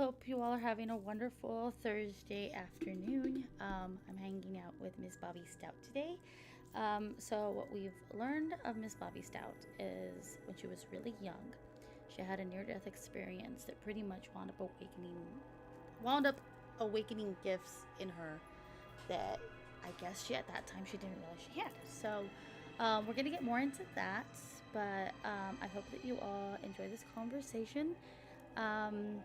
hope you all are having a wonderful Thursday afternoon. I'm hanging out with Miss Bobbi Stout today. So, what we've learned of Miss Bobbi Stout is when she was really young, she had a near-death experience that pretty much wound up awakening gifts in her that I guess she at that time she didn't realize she had. So, we're gonna get more into that, but I hope that you all enjoy this conversation. Um,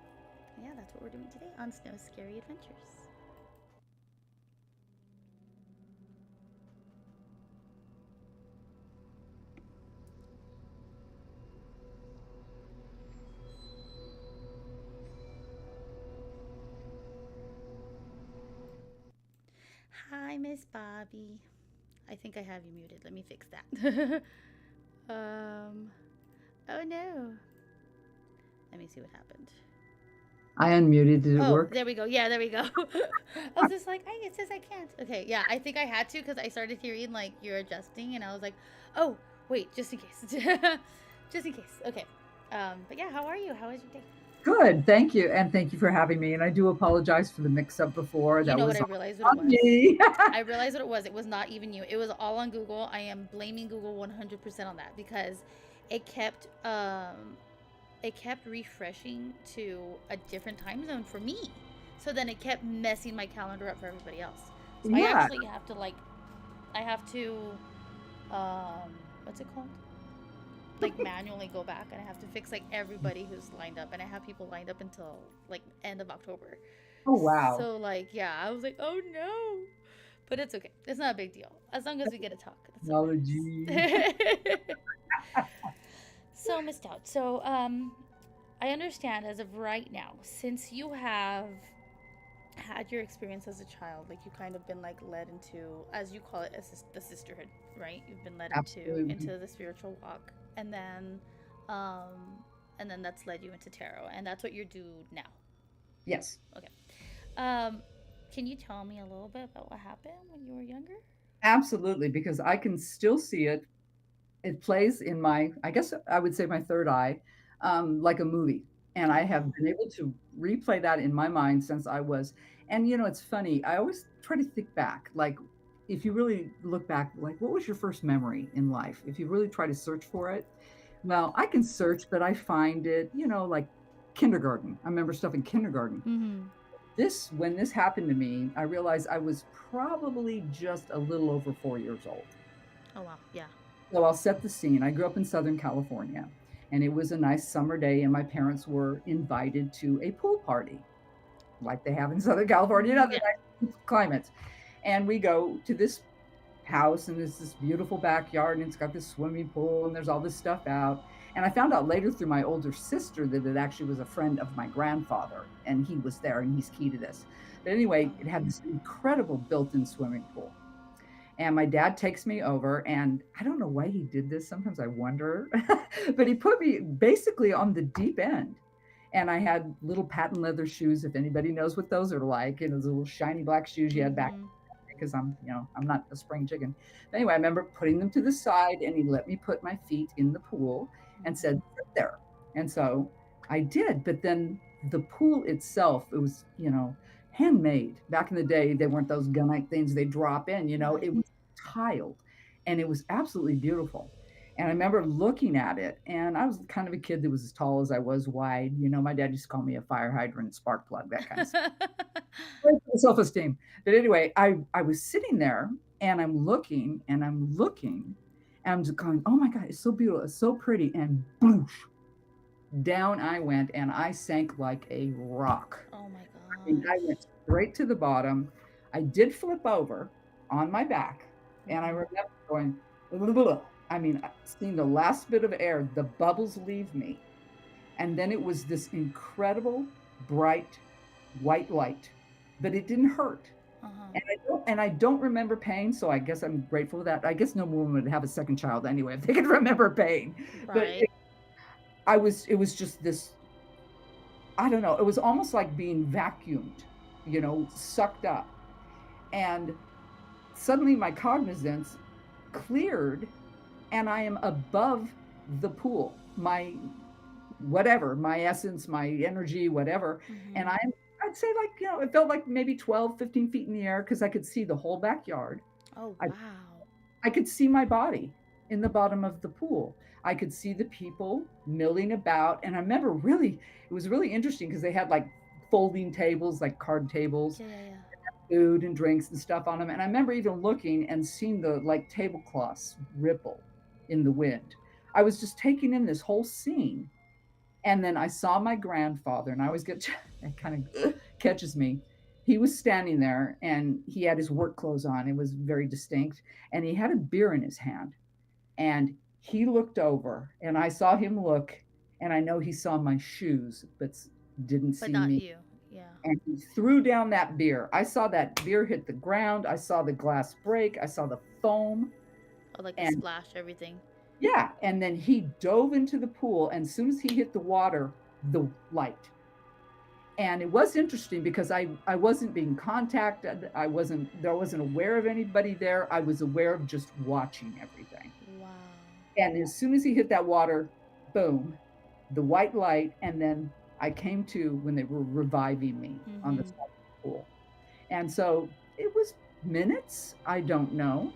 yeah, that's what we're doing today on Snow Scary Adventures. Hi, Miss Bobbi. I think I have you muted. Let me fix that. um, oh no. Let me see what happened. I unmuted. Did it Oh, work? there we go. Yeah, there we go. I was just like, hey, it says I can't. Okay, yeah, I think I had to because I started hearing like you're adjusting, and I was like, oh, wait, just in case. Just in case. Okay. But yeah, how are you? How was your day? Good. Thank you. And thank you for having me. And I do apologize for the mix up before. You That know what? was I realized what it on was. me. I realized what it was. It was not even you. It was all on Google. I am blaming Google 100% on that because it kept it kept refreshing to a different time zone for me. So then it kept messing my calendar up for everybody else. So I Yeah. actually have to I have to what's it called? Like manually go back and I have to fix like everybody who's lined up and I have people lined up until like end of October. Oh, wow. So like yeah, I was like, "Oh no." But it's okay. It's not a big deal. As long as we get to talk. That's what Technology. matters. So, Miss Stout, I understand as of right now, since you have had your experience as a child, like you kind of been like led into, as you call it, the sisterhood, right? You've been led Absolutely. into the spiritual walk, um, and then that's led you into tarot, and that's what you do now. Yes. Okay. Um, can you tell me a little bit about what happened when you were younger? Absolutely. Because I can still see it. It plays in my, I guess I would say my third eye, like a movie. And I Oh have wow. been able to replay that in my mind since I was. And, it's funny. I always try to think back, like, if you really look back, like, what was your first memory in life? If you really try to search for it, well, I can search, but I find it, like kindergarten. I remember stuff in kindergarten. Mm-hmm. When this happened to me, I realized I was probably just a little over 4 years old. Oh wow. Yeah. So I'll set the scene. I grew up in Southern California, and it was a nice summer day, and my parents were invited to a pool party, like they have in Southern California and Mm-hmm. other Yeah. nice climates. And we go to this house, and there's this beautiful backyard, and it's got this swimming pool, and there's all this stuff out. And I found out later through my older sister that it actually was a friend of my grandfather, and he was there, and he's key to this. But anyway, it had Oh. this incredible built-in swimming pool. And my dad takes me over, and I don't know why he did this. Sometimes I wonder, but he put me basically on the deep end. And I had little patent leather shoes, if anybody knows what those are like, those little shiny black shoes you had back Mm-hmm. because I'm not a spring chicken. But anyway, I remember putting them to the side, and he let me put my feet in the pool and said, Mm-hmm. sit there. And so I did. But then the pool itself, it was, handmade. Back in the day, they weren't those gunite things they drop in, it Right. was tiled, and it was absolutely beautiful. And I remember looking at it, and I was kind of a kid that was as tall as I was wide. My dad used to call me a fire hydrant, spark plug, that kind of stuff. Self-esteem. But anyway, I was sitting there, and I'm looking and I'm looking, and I'm just going, oh my God, it's so beautiful, it's so pretty. And boom, down I went, and I sank like a rock. Oh my I gosh. went straight to the bottom. I did flip over on my back, and I Mm-hmm. remember going, "Ugh." I mean, seeing the last bit of air, the bubbles leave me. And then it was this incredible, bright, white light, but it didn't hurt. Uh-huh. And I don't remember pain, so I guess I'm grateful for that. I guess no woman would have a second child anyway if they could remember pain. But Right. it was just this, I don't know, it was almost like being vacuumed, sucked up. And suddenly my cognizance cleared, and I am above the pool. My whatever, my essence, my energy, whatever. And Mm-hmm. I'd say like, it felt like maybe 12, 15 feet in the air because I could see the whole backyard. Oh, I, wow. I could see my body in the bottom of the pool. I could see the people milling about. And I remember really, it was really interesting because they had like folding tables, like card tables, Yeah, yeah, yeah. food and drinks and stuff on them. And I remember even looking and seeing the like tablecloths ripple in the wind. I was just taking in this whole scene. And then I saw my grandfather, and I always get it kind of catches me. He was standing there and he had his work clothes on. It was very distinct. And he had a beer in his hand. And he looked over, and I saw him look, and I know he saw my shoes, but didn't But see not me. you. Yeah. And he threw down that beer. I saw that beer hit the ground. I saw the glass break. I saw the foam. Oh, like the And splash, everything. yeah, and then he dove into the pool. And as soon as he hit the water, the light. And it was interesting because I wasn't being contacted. I wasn't aware of anybody there. I was aware of just watching everything. Wow. And as soon as he hit that water, boom, the white light. And then I came to when they were reviving me on the Mm-hmm. side of the pool. And so it was minutes, I don't know,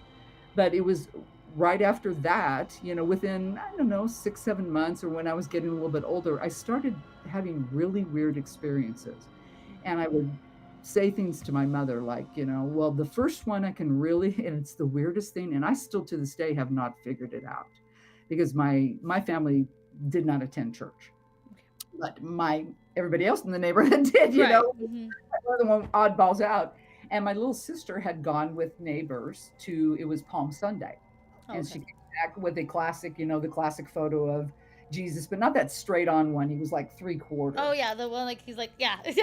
but it was right after that, within, I don't know, 6, 7 months, or when I was getting a little bit older, I started having really weird experiences. And I would say things to my mother like, well, the first one I can really, and it's the weirdest thing, and I still to this day have not figured it out because my family did not attend church, Okay. but my everybody else in the neighborhood did, Right. Mm-hmm. one of the one oddballs out. And my little sister had gone with neighbors to, it was Palm Sunday. Oh, And okay. she came back with a classic, the classic photo of Jesus, but not that straight on one. He was like three Oh, quarter. yeah. The one, like, he's like, yeah. Yeah.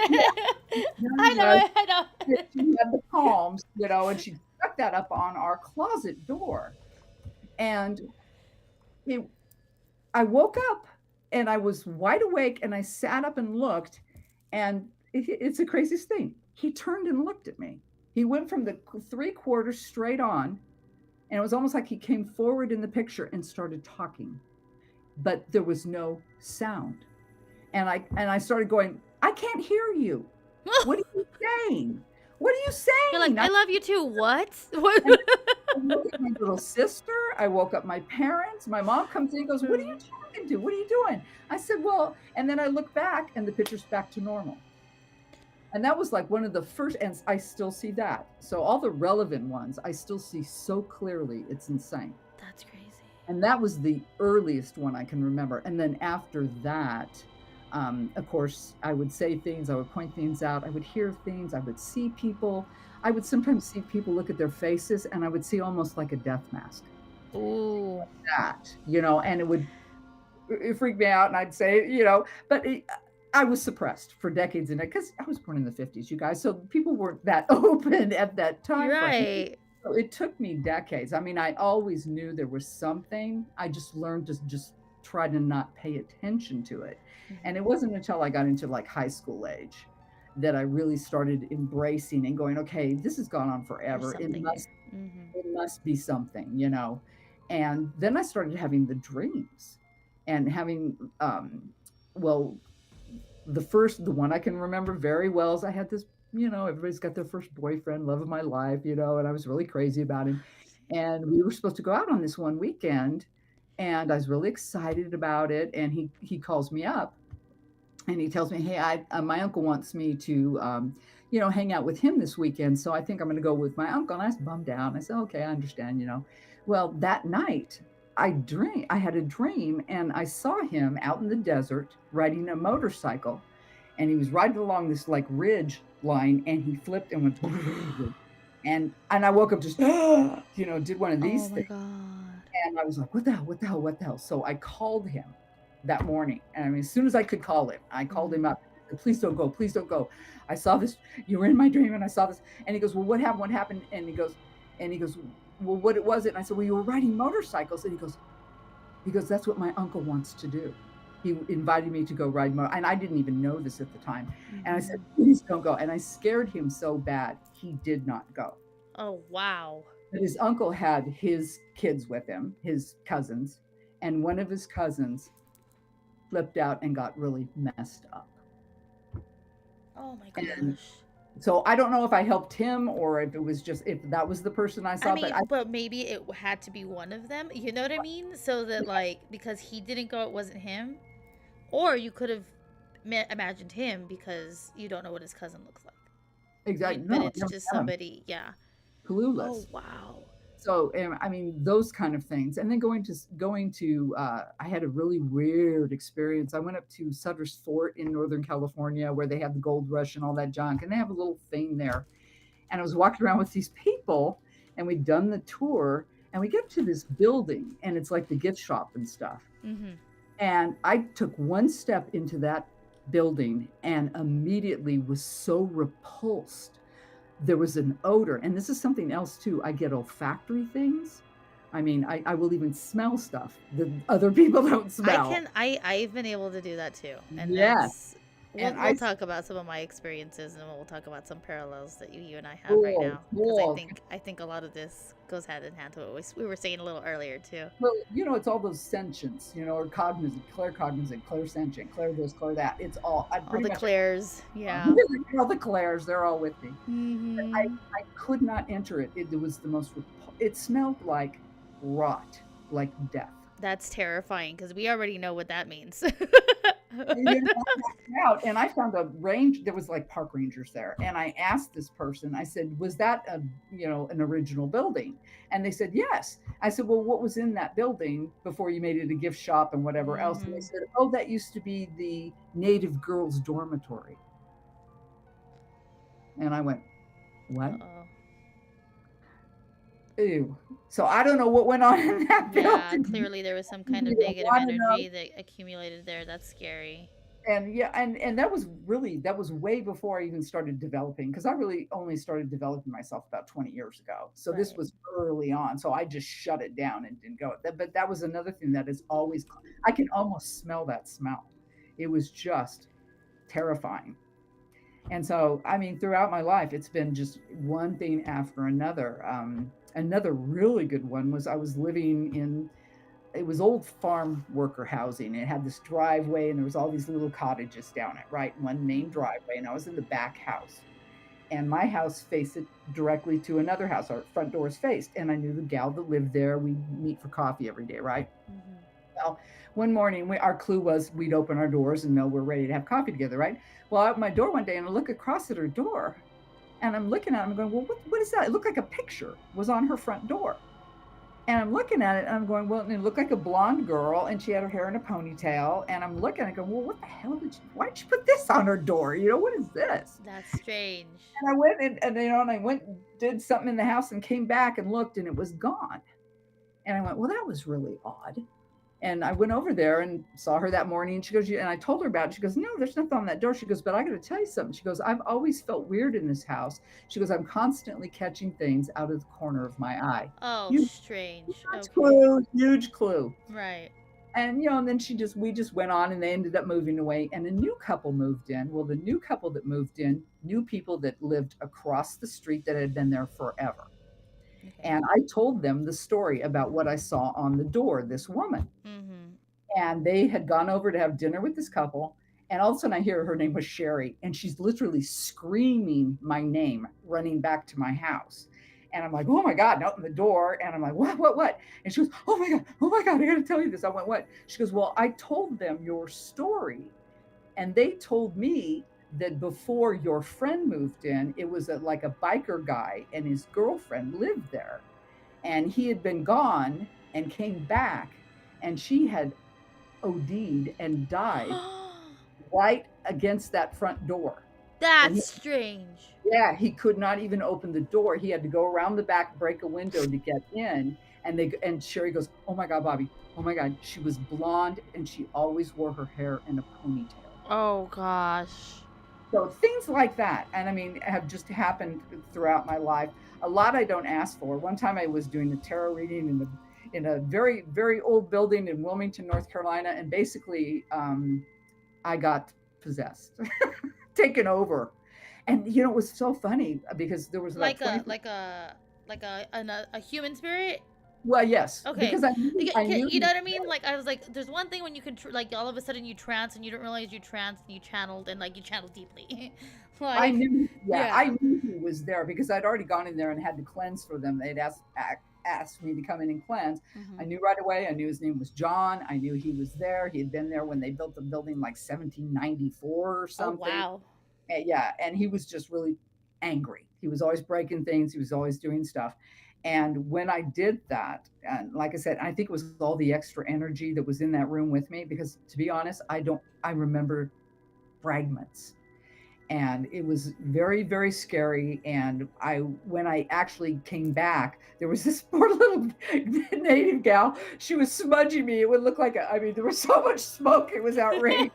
I know it. I know. She had the palms, and she stuck that up on our closet door. And it, I woke up and I was wide awake and I sat up and looked, and it's the craziest thing. He turned and looked at me. He went from the three quarters straight on, and it was almost like he came forward in the picture and started talking, but there was no sound. And I started going, I can't hear you. What are you saying? What are you You're like, saying? I love you too. What? What? And I woke up my little sister. I woke up my parents. My mom comes in and goes, what are you talking to? What are you doing? I said, well, and then I look back and the picture's back to normal. And that was like one of the first, and I still see that. So all the relevant ones, I still see so clearly. It's insane. That's crazy. And that was the earliest one I can remember. And then after that, of course, I would say things, I would point things out, I would hear things, I would see people. I would sometimes see people look at their faces, and I would see almost like a death mask. Ooh. That, and it freaked me out. And I'd say, but I was suppressed for decades in it because I was born in the 50s, you guys. So people weren't that open at that time frame. Right. So it took me decades. I mean, I always knew there was something. I just learned to just try to not pay attention to it. And it wasn't until I got into like high school age that I really started embracing and going, okay, this has gone on There's forever. It something here. must Mm-hmm. it must be something. And then I started having the dreams and having well, the one I can remember very well is I had this, everybody's got their first boyfriend, love of my life, and I was really crazy about him. And we were supposed to go out on this one weekend, and I was really excited about it. And he calls me up and he tells me, hey, my uncle wants me to hang out with him this weekend, so I think I'm going to go with my uncle. And I was bummed out. I said, okay, I understand. Well, that night I had a dream, and I saw him out in the desert riding a motorcycle, and he was riding along this like ridge line, and he flipped and went and I woke up just did one of Oh these my things. god. And I was like, what the hell, what the hell, what the hell? So I called him that morning. And I mean, as soon as I could call him, I called him up. Please don't go. Please don't go. I saw this. You were in my dream and I saw this. And he goes, well, what happened? What happened? And he goes, well, what it was it? And I said, well, you were riding motorcycles. And he goes, that's what my uncle wants to do. He invited me to go ride and I didn't even know this at the time. And I said, please don't go. And I scared him so bad, he did not go. Oh, wow. But his uncle had his kids with him, his cousins, and one of his cousins flipped out and got really messed up. Oh my And gosh. so I don't know if I helped him or if it was just if that was the person I I saw, but mean, but maybe it had to be one of them. You know what I mean? So that, like, because he didn't go, it wasn't him. Or you could have imagined him because you don't know what his cousin looks like. exactly But no, it's never just met him. somebody, yeah. Oh, Clueless. wow. So I mean those kind of things, and then I had a really weird experience. I went up to Sutter's Fort in Northern California where they have the gold rush and all that junk, and they have a little thing there. And I was walking around with these people, and we'd done the tour, and we get to this building, and it's like the gift shop and stuff. Mm-hmm. And I took one step into that building and immediately was so repulsed. There was an odor, and this is something else too. I get olfactory things. I mean, I will even smell stuff that other people don't smell. I've been able to do that too. And Yes. that's, And we'll talk about some of my experiences, and we'll talk about some parallels that you and I have right cool, now, because cool. I think a lot of this goes hand in hand to what we were saying a little earlier too. Well, it's all those sentients, or cognizant, claircognizant, clairsentient, clair this, clair that. It's all, I All pretty the much, Claires, yeah. all the clairs, they're all with me. Mm-hmm. I could not enter it. It was the most, it smelled like rot, like death. That's terrifying because we already know what that means. Out, and I found a range. There was like park rangers there, and I asked this person. I said, "Was that an original building?" And they said, "Yes." I said, "Well, what was in that building before you made it a gift shop and whatever else?" And they Mm-hmm. said, "Oh, that used to be the Native girls' dormitory." And I went, "What?" Uh-oh. Ew. So I don't know what went on in that Yeah, building. clearly there was some kind We of don't negative want to know. energy that accumulated there. That's scary. And yeah, and that was way before I even started developing, because I really only started developing myself about 20 years ago. So this Right. was early on. So I just shut it down and didn't go. But that was another thing that is always, I can almost smell that smell. It was just terrifying. And so, I mean, throughout my life, it's been just one thing after another. Another really good one was I was living in, it was old farm worker housing. It had this driveway, and there was all these little cottages down it, right? One main Mm-hmm. driveway, and I was in the back house. And my house faced it directly to another house. Our front doors faced, and I knew the gal that lived there. We meet for coffee every day, right? Mm-hmm. Well, one morning, our clue was we'd open our doors and know we're ready to have coffee together, right? Well, I opened my door one day and I look across at her door, and I'm looking at it, I'm going, well, what is that? It looked like a picture was on her front door. And I'm looking at it and I'm going, well, and it looked like a blonde girl, and she had her hair in a ponytail. And I'm looking at it going, well, what the hell why did you put this on her door? What is this? That's strange. And I went and I went and did something in the house and came back and looked, and it was gone. And I went, well, that was really odd. And I went over there and saw her that morning. And she goes, and I told her about it. She goes, no, there's nothing on that door. She goes, but I got to tell you something. She goes, I've always felt weird in this house. She goes, I'm constantly catching things out of the corner of my eye. Oh, Huge strange. Okay. clue, huge clue. Right. And then we just went on, and they ended up moving away, and a new couple moved in. Well, the new couple that moved in knew people that lived across the street that had been there forever. Okay. And I told them the story about what I saw on the door, this woman. Mm-hmm. And they had gone over to have dinner with this couple. And all of a sudden I hear her name was Sherry, and she's literally screaming my name, running back to my house. And I'm like, oh my God, and open the door. And I'm like, what? And she goes, oh my God, I got to tell you this. I went, what? She goes, well, I told them your story. And they told me that before your friend moved in, it was like a biker guy and his girlfriend lived there. And he had been gone and came back, and she had OD'd and died right against that front door. And That's strange. yeah, he could not even open the door. He had to go around the back, break a window to get in. And Sherry goes, "Oh my God, Bobbi! Oh my God!" She was blonde, and she always wore her hair in a ponytail. Oh gosh. So things like that, and I mean, have just happened throughout my life. A lot I don't ask for. One time I was doing a tarot reading in a very, very old building in Wilmington, North Carolina, and basically I got possessed, taken over. And it was so funny because there was about Like 20. a human spirit? Well, yes, Okay. because I knew You he know was what I mean? Like, I was like, there's one thing when you can, like, all of a sudden you trance and you don't realize you trance and you channeled and, like, you channeled deeply. I Like, knew, yeah, I yeah. knew he was there because I'd already gone in there and had to cleanse for them. They'd asked me to come in and cleanse. I Hmm. knew right away. I knew his name was John. I knew he was there. He had been there when they built the building like 1794 or Oh, something. wow. Yeah, and he was just really angry. He was always breaking things. He was always doing stuff. And when I did that, and like I said, I think it was all the extra energy that was in that room with me because to be honest, I remember fragments, and it was very very scary. And when I actually came back, there was this poor little native gal. She was smudging me. It would look like I mean, there was so much smoke, it was outrageous.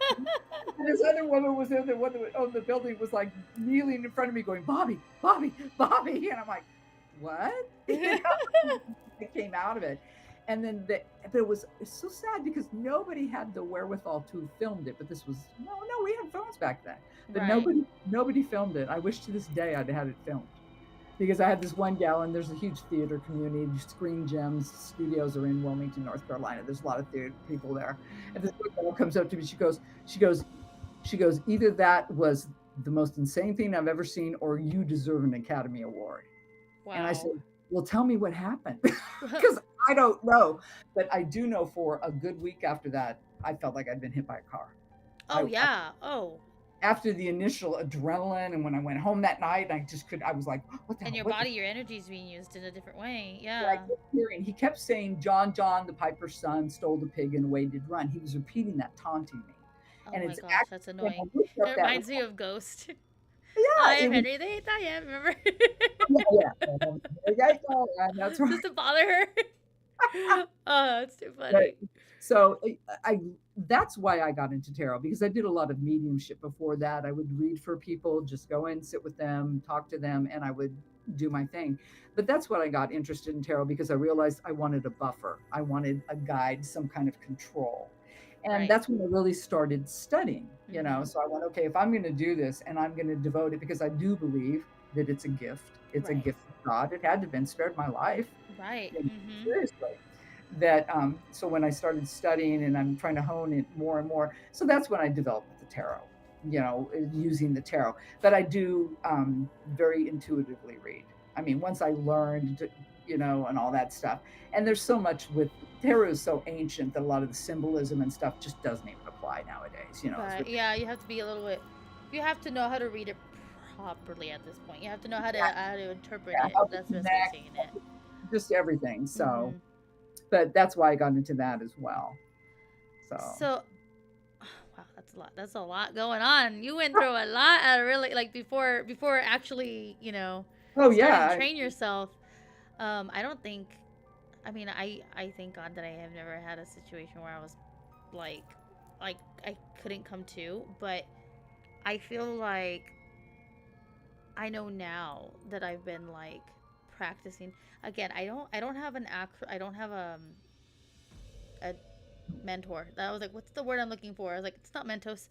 And this other woman was in the one that owned the building, was like kneeling in front of me going, Bobby, Bobby, Bobby. And I'm like, what? You know, it came out of it. And then but it's so sad because nobody had the wherewithal to filmed it. But this was no, we had phones back then. But Right. nobody filmed it. I wish to this day I'd had it filmed. Because I had this one gal, and there's a huge theater community. Screen Gems studios are in Wilmington, North Carolina. There's a lot of theater people there. And this Hmm. one girl comes up to me. She goes, either that was the most insane thing I've ever seen, or you deserve an Academy Award. And I said, Wow. well, tell me what happened. Because I don't know. But I do know for a good week after that, I felt like I'd been hit by a car. Oh, I yeah. Oh. After the initial adrenaline, and when I went home that night, I was like, what the And hell? your What the body, your energy is being used in a different way. I Yeah. kept hearing, he kept saying, John, John, the piper's son, stole the pig and away did run. He was repeating that, taunting me. Oh And my it's gosh, actually, that's when I annoying. looked It up that, reminds me of Ghost. I yeah, am it was, Henry the Eighth. I am. Remember? yeah, yeah. Yeah, yeah, that's right. Just to bother her. Oh, it's too But funny. so I that's why I got into tarot, because I did a lot of mediumship before that. I would read for people, just go in, sit with them, talk to them, and I would do my thing. But that's what I got interested in tarot, because I realized I wanted a buffer. I wanted a guide, some kind of control. And Right. that's when I really started studying, you know. Mm-hmm. So I went, okay, if I'm going to do this and I'm going to devote it, because I do believe that it's a gift. It's a Right. gift from God. It had to have been spared my life. Right. You know, Mm-hmm. seriously. That so when I started studying and I'm trying to hone it more and more, so that's when I developed the tarot, you know, using the tarot. But I do very intuitively read. I mean, once I learned, you know, and all that stuff. And there's so much with tarot, is so ancient that a lot of the symbolism and stuff just doesn't even apply nowadays. You know, it's Right. ridiculous. Yeah, you have to be a little bit. You have to know how to read it properly at this point. You have to know how to interpret Yeah, it. how to That's the best way of connect, saying it. just everything. So, Mm-hmm. but that's why I got into that as well. So, So, wow, that's a lot. That's a lot going on. You went through a lot. Really, like before actually, oh starting to yeah, train yourself. I don't think. I mean, I thank God that I have never had a situation where I was like, like I couldn't come to. But I feel like I know now that I've been like practicing. Again, I don't have an act. I don't have a mentor. I was like, what's the word I'm looking for? I was like, it's not Mentos.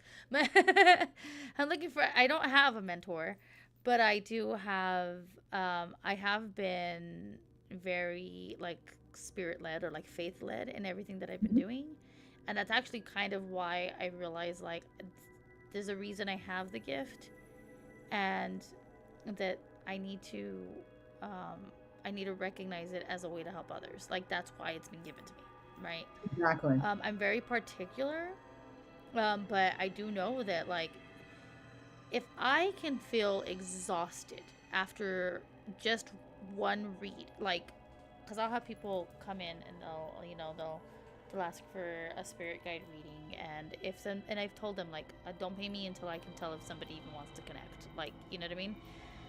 I'm looking for. I don't have a mentor, but I do have. I have been very like spirit led or like faith led in everything that I've been mhm, doing, and that's actually kind of why I realized like there's a reason I have the gift, and that I need to. Um, I need to recognize it as a way to help others. Like that's why it's been given to me, right? exactly. I'm very particular, but I do know that like if I can feel exhausted after just one read, like, because I'll have people come in and they'll ask for a spirit guide reading, and and I've told them like don't pay me until I can tell if somebody even wants to connect, like you know what I mean.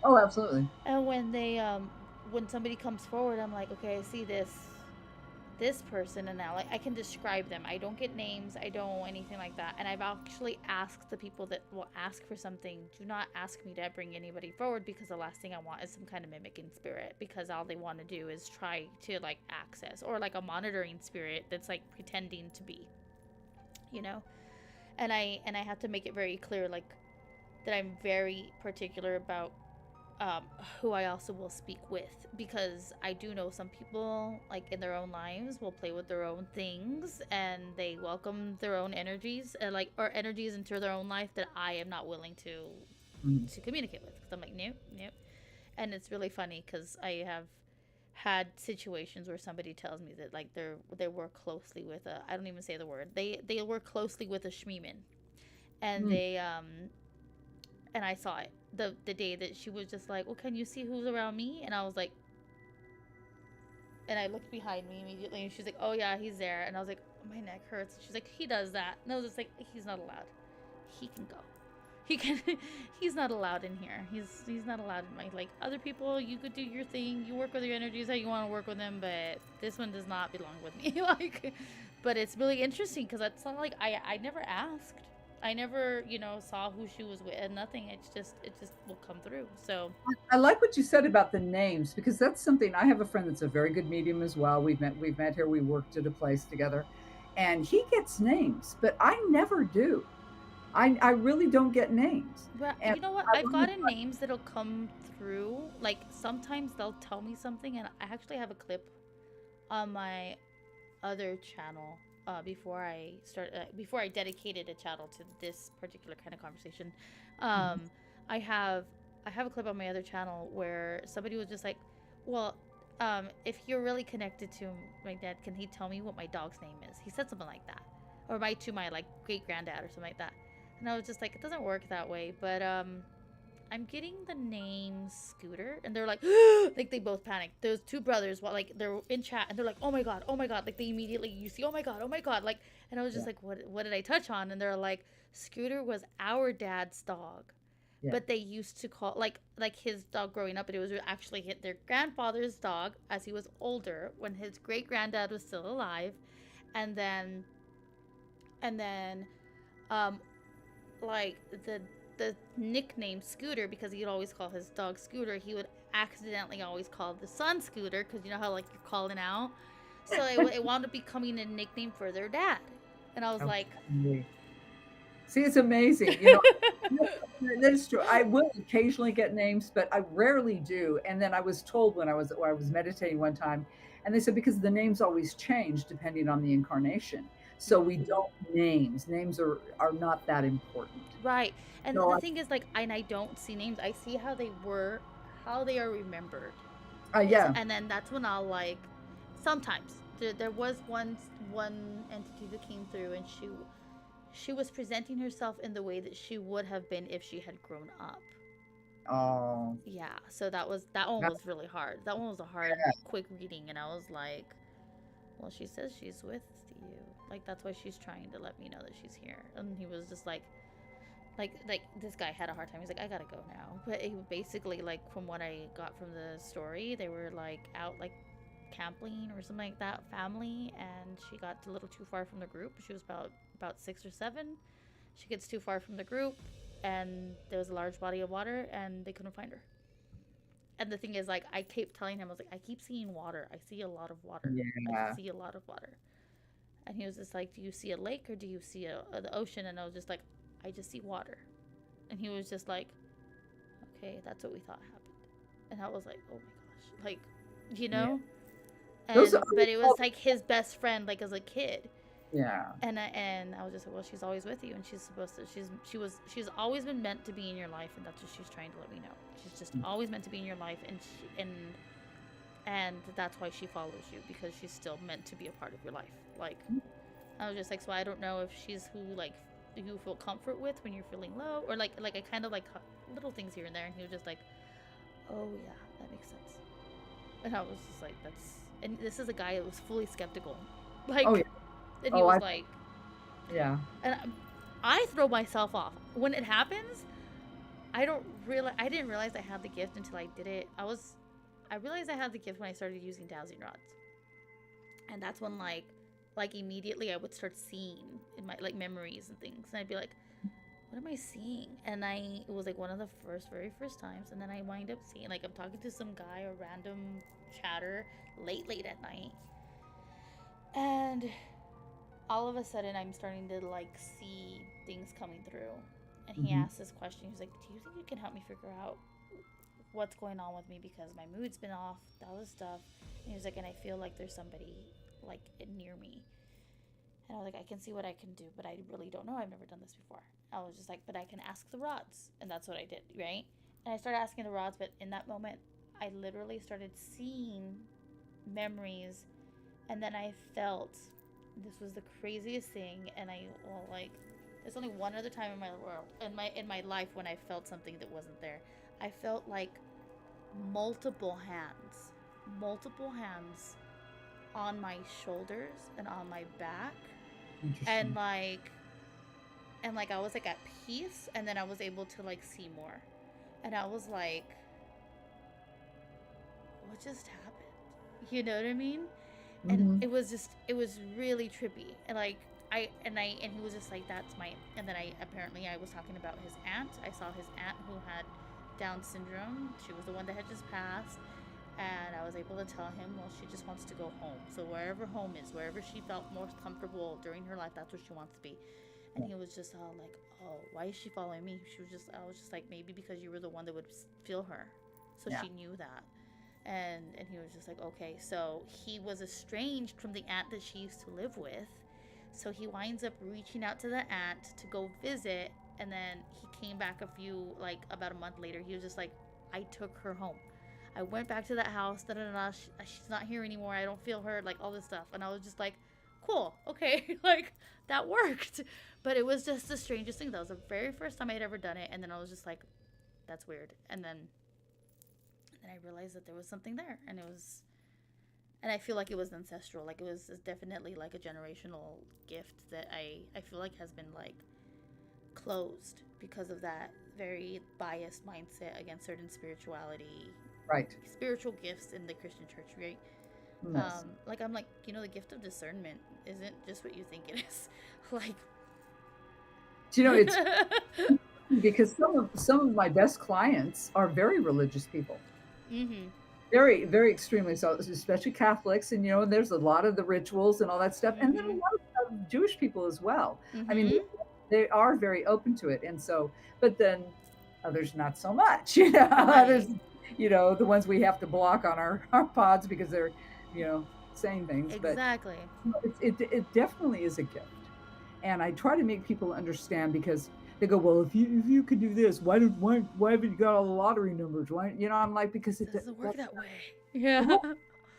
Oh, absolutely. And when somebody comes forward, I'm like, okay, I see this person, and now like I can describe them. I don't get names, I don't anything like that. And I've actually asked the people that will ask for something, do not ask me to bring anybody forward, because the last thing I want is some kind of mimicking spirit, because all they want to do is try to like access, or like a monitoring spirit that's like pretending to be, you know. And I have to make it very clear, like, that I'm very particular about um, who I also will speak with, because I do know some people, like in their own lives, will play with their own things and they welcome their own energies, like, or energies into their own life that I am not willing Mhm. to communicate with, because I'm like, nope, nope. And it's really funny because I have had situations where somebody tells me that, like, they work closely with a, I don't even say the word, they work closely with a shmeeman, and Mm. they and I saw it the day that she was just like, well, can you see who's around me? And I was like, and I looked behind me immediately, and she's like, oh yeah, he's there. And I was like, my neck hurts. She's like, he does that. And I was just like, he's not allowed. He can go. He can. He's not allowed in here. He's not allowed in my, like, other people. You could do your thing. You work with your energies how you want to work with them, but this one does not belong with me. Like, but it's really interesting because it's not like I never asked. I never, saw who she was with and nothing. It just will come through. So, I like what you said about the names because that's something. I have a friend that's a very good medium as well. We've met here. We worked at a place together, and he gets names, but I never do. I really don't get names, but and you know what? I I've wonder. gotten names that'll come through. Like, sometimes they'll tell me something, and I actually have a clip on my other channel, before I dedicated a channel to this particular kind of conversation. Mhm. um I have a clip on my other channel where somebody was just like, well, if you're really connected to my dad, can he tell me what my dog's name is? He said something like that, or my like great granddad or something like that. And I was just like, it doesn't work that way. But I'm getting the name Scooter, and they're like, like, they both panicked. Those two brothers, while, like, they're in chat, and they're like, oh my god, like, they immediately, you see, oh my god, like, and I was just Yeah, like, what did I touch on? And they're like, Scooter was our dad's dog, yeah. but they used to call, like his dog growing up, but it was actually their grandfather's dog as he was older, when his great granddad was still alive, and then um like the nickname Scooter, because he'd always call his dog Scooter, he would accidentally always call the son Scooter, because you know how, like, you're calling out. So it wound up becoming a nickname for their dad. And I was like, Okay. See, it's amazing. That is true. I will occasionally get names, but I rarely do. And then I was told when I was meditating one time, and they said because the names always change depending on the incarnation, so we mm-hmm. don't names. Names are not that important. Right. And So the thing is, like, and I don't see names. I see how they are remembered. yeah. And then that's when I'll, like, sometimes there was one entity that came through, and she was presenting herself in the way that she would have been if she had grown up. Oh, Yeah, so that one that- was really hard. That one was a hard, quick reading, and I was like, well, she says she's with you. Like, that's why she's trying to let me know that she's here. And he was just like this guy had a hard time. He's like, I gotta go now. But he basically, like, from what I got from the story, they were, like, out, like, camping or something like that, family, and she got a little too far from the group. She was about 6 or 7. She gets too far from the group, and there was a large body of water, and they couldn't find her. And the thing is, like, I kept telling him, I was like, I keep seeing water. I see a lot of water. I yeah. see a lot of water. And he was just like, do you see a lake or do you see the ocean? And I was just like, I just see water. And he was just like, okay, that's what we thought happened. And I was like, oh my gosh, like, you Yeah. know. Those And are but it was like his best friend, like, as a kid. yeah. And I was just like, well, she's always with you, and she's supposed to. She's always been meant to be in your life, and that's what she's trying to let me know. She's just always meant to be in your life, and that's why she follows you, because she's still meant to be a part of your life. Like, I was just like, so I don't know if she's who, like, you feel comfort with when you're feeling low, or like I kind of like little things here and there. And he was just like, oh yeah, that makes sense. And I was just like, that's. And this is a guy that was fully skeptical, Oh yeah. like, and he Oh, was like, yeah. and I throw myself off when it happens. I didn't realize I had the gift until I did it. I realized I had the gift when I started using dowsing rods. And that's when, like immediately I would start seeing in my, like, memories and things. And I'd be like, what am I seeing? And it was like one of the very first times. And then I wind up seeing, like, I'm talking to some guy, a random chatter, late at night. And all of a sudden I'm starting to, like, see things coming through. And he Mhm. asked this question. He was like, do you think you can help me figure out what's going on with me because my mood's been off, all this stuff. And he was like, and I feel like there's somebody like near me. And I was like, I can see what I can do, but I really don't know. I've never done this before. I was just like, but I can ask the rods. And that's what I did, right? And I started asking the rods, but in that moment, I literally started seeing memories. And then I felt this was the craziest thing. And I, well, like, there's only one other time in my world, in my life when I felt something that wasn't there. I felt like multiple hands on my shoulders and on my back, and Interesting. like I was like at peace, and then I was able to like see more, and I was like, what just happened? You know what I mean? And Mm-hmm. it was really trippy, and like and he was just like, that's my, and then I was talking about his aunt. I saw his aunt who had Down syndrome. She was the one that had just passed, and I was able to tell him, well, she just wants to go home. So wherever home is, wherever she felt most comfortable during her life, that's where she wants to be. And he was just all like, oh, why is she following me? I was just like, maybe because you were the one that would feel her, so Yeah. she knew that. And he was just like, okay. So he was estranged from the aunt that she used to live with. So he winds up reaching out to the aunt to go visit, and then he came back about a month later. He was just like, I took her home. I went back to that house. Da da da. She's not here anymore. I don't feel her. Like all this stuff, and I was just like, cool, okay, like that worked. But it was just the strangest thing. That was the very first time I had ever done it, and then I was just like, that's weird. And then I realized that there was something there, and I feel like it was ancestral. Like it was definitely like a generational gift that I feel like has been like closed because of that very biased mindset against certain Right. spiritual gifts in the Christian church, right? Yes. Like I'm like, the gift of discernment isn't just what you think it is. Like, It's because some of my best clients are very religious people. mm-hmm. Very, very extremely so, especially Catholics, and there's a lot of the rituals and all that stuff, and then a Mm-hmm. lot of Jewish people as well. I mean, Mm-hmm. they are very open to it, and so, but then others not so much. Right. Others, the ones we have to block on our pods because they're, saying things. But Exactly. it definitely is a gift, and I try to make people understand because they go, well, if you could do this, why haven't you got all the lottery numbers? Why, I'm like, because It doesn't work that way. well, Yeah.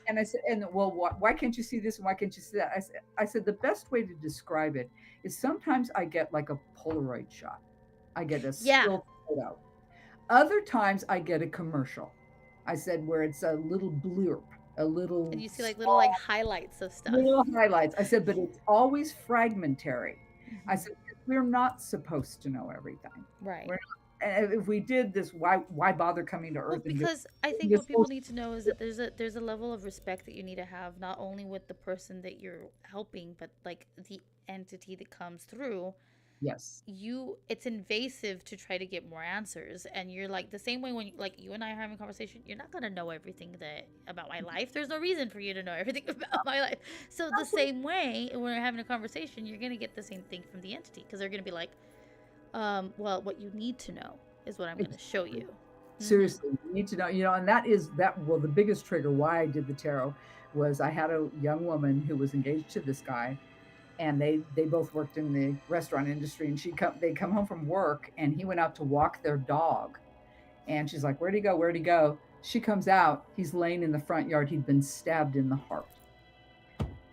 and I said, and well, why can't you see this and why can't you see that? I said the best way to describe it is sometimes I get like a Polaroid shot. I get a Yeah. still photo. Other times I get a commercial. I said where it's a little blurb, a And little you see like little like small, highlights of stuff. little highlights. I said, but it's always fragmentary. I Mm-hmm. said, we're not supposed to know everything. Right. We're not, and if we did this, why bother coming to Well, Earth and doing because I think this what people whole need to know is that there's a level of respect that you need to have not only with the person that you're helping, but like the entity that comes through. yes. It's invasive to try to get more answers, and you're like the same way when like you and I are having a conversation. You're not going to know everything that about my life. There's no reason for you to know everything about my life. So the same way when we're having a conversation, you're going to get the same thing from the entity, because they're going to be like, well, what you need to know is what I'm going to show Exactly. you. Mm-hmm. Seriously, you need to know, and well, the biggest trigger why I did the tarot was I had a young woman who was engaged to this guy, and they both worked in the restaurant industry, and they come home from work, and he went out to walk their dog, and she's like, where'd he go? Where'd he go? She comes out, he's laying in the front yard, he'd been stabbed in the heart.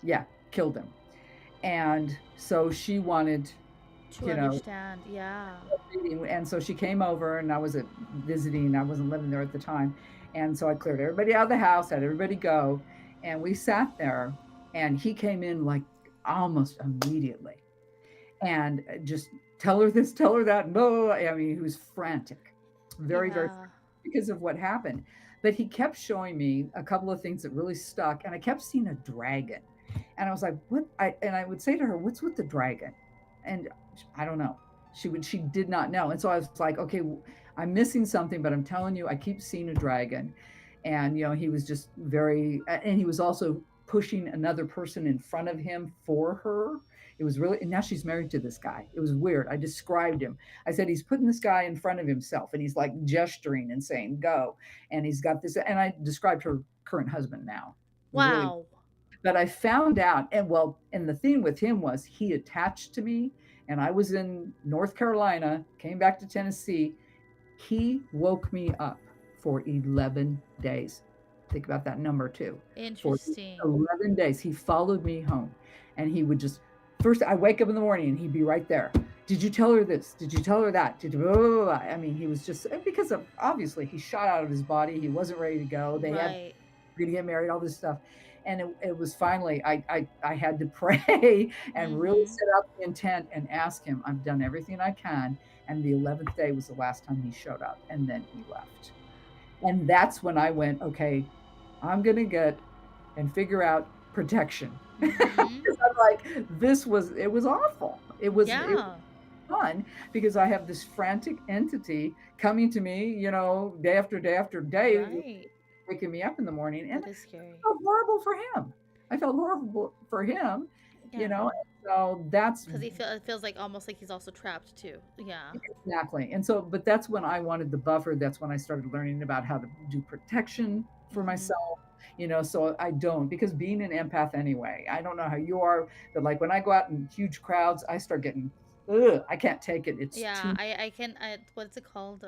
Yeah, killed him. And so she wanted, To you know, understand, yeah. and so she came over, and I was visiting. I wasn't living there at the time, and so I cleared everybody out of the house, had everybody go, and we sat there. And he came in like almost immediately, and just tell her this, tell her that. No, I mean, he was frantic, very, very Yeah. frantic because of what happened. But he kept showing me a couple of things that really stuck, and I kept seeing a dragon, and I was like, "What?" And I would say to her, "What's with the dragon?" And I don't know. She did not know, and so I was like, "Okay, I'm missing something, but I'm telling you, I keep seeing a dragon." And he was just very, and he was also pushing another person in front of him for her. It was really, and now she's married to this guy. It was weird. I described him. I said, he's putting this guy in front of himself and he's like gesturing and saying, go. And he's got this, and I described her current husband now. It was really, Wow. but I found out, and well, and the thing with him was he attached to me, and I was in North Carolina, came back to Tennessee. He woke me up for 11 days. Think about that number too. For Interesting. 11 days, he followed me home, and he would just, first, I wake up in the morning and he'd be right there. Did you tell her this? Did you tell her that? Did you, blah, blah, blah. I mean, he was just, because of, obviously, he shot out of his body. He wasn't ready to go. They had, Right. we're going to get married, all this stuff. And it was finally, I had to pray and really Mm-hmm. set out the intent and ask him, I've done everything I can. And the 11th day was the last time he showed up. And then he left. And that's when I went, okay, I'm going to get and figure out protection. Mm-hmm. Because I'm like, it was awful. It was Yeah. fun because I have this frantic entity coming to me, day after day after day, Right. waking me up in the morning. And That is scary. felt horrible for him. I felt horrible for him, you Yeah. know. So that's Because it feels like almost like he's also trapped too. Yeah. exactly. And so, but that's when I wanted the buffer. That's when I started learning about how to do protection for Mm-hmm. myself, so I don't, because being an empath anyway, I don't know how you are, but like when I go out in huge crowds, I start getting, ugh, I can't take it. It's Yeah. too, I can. What's it called?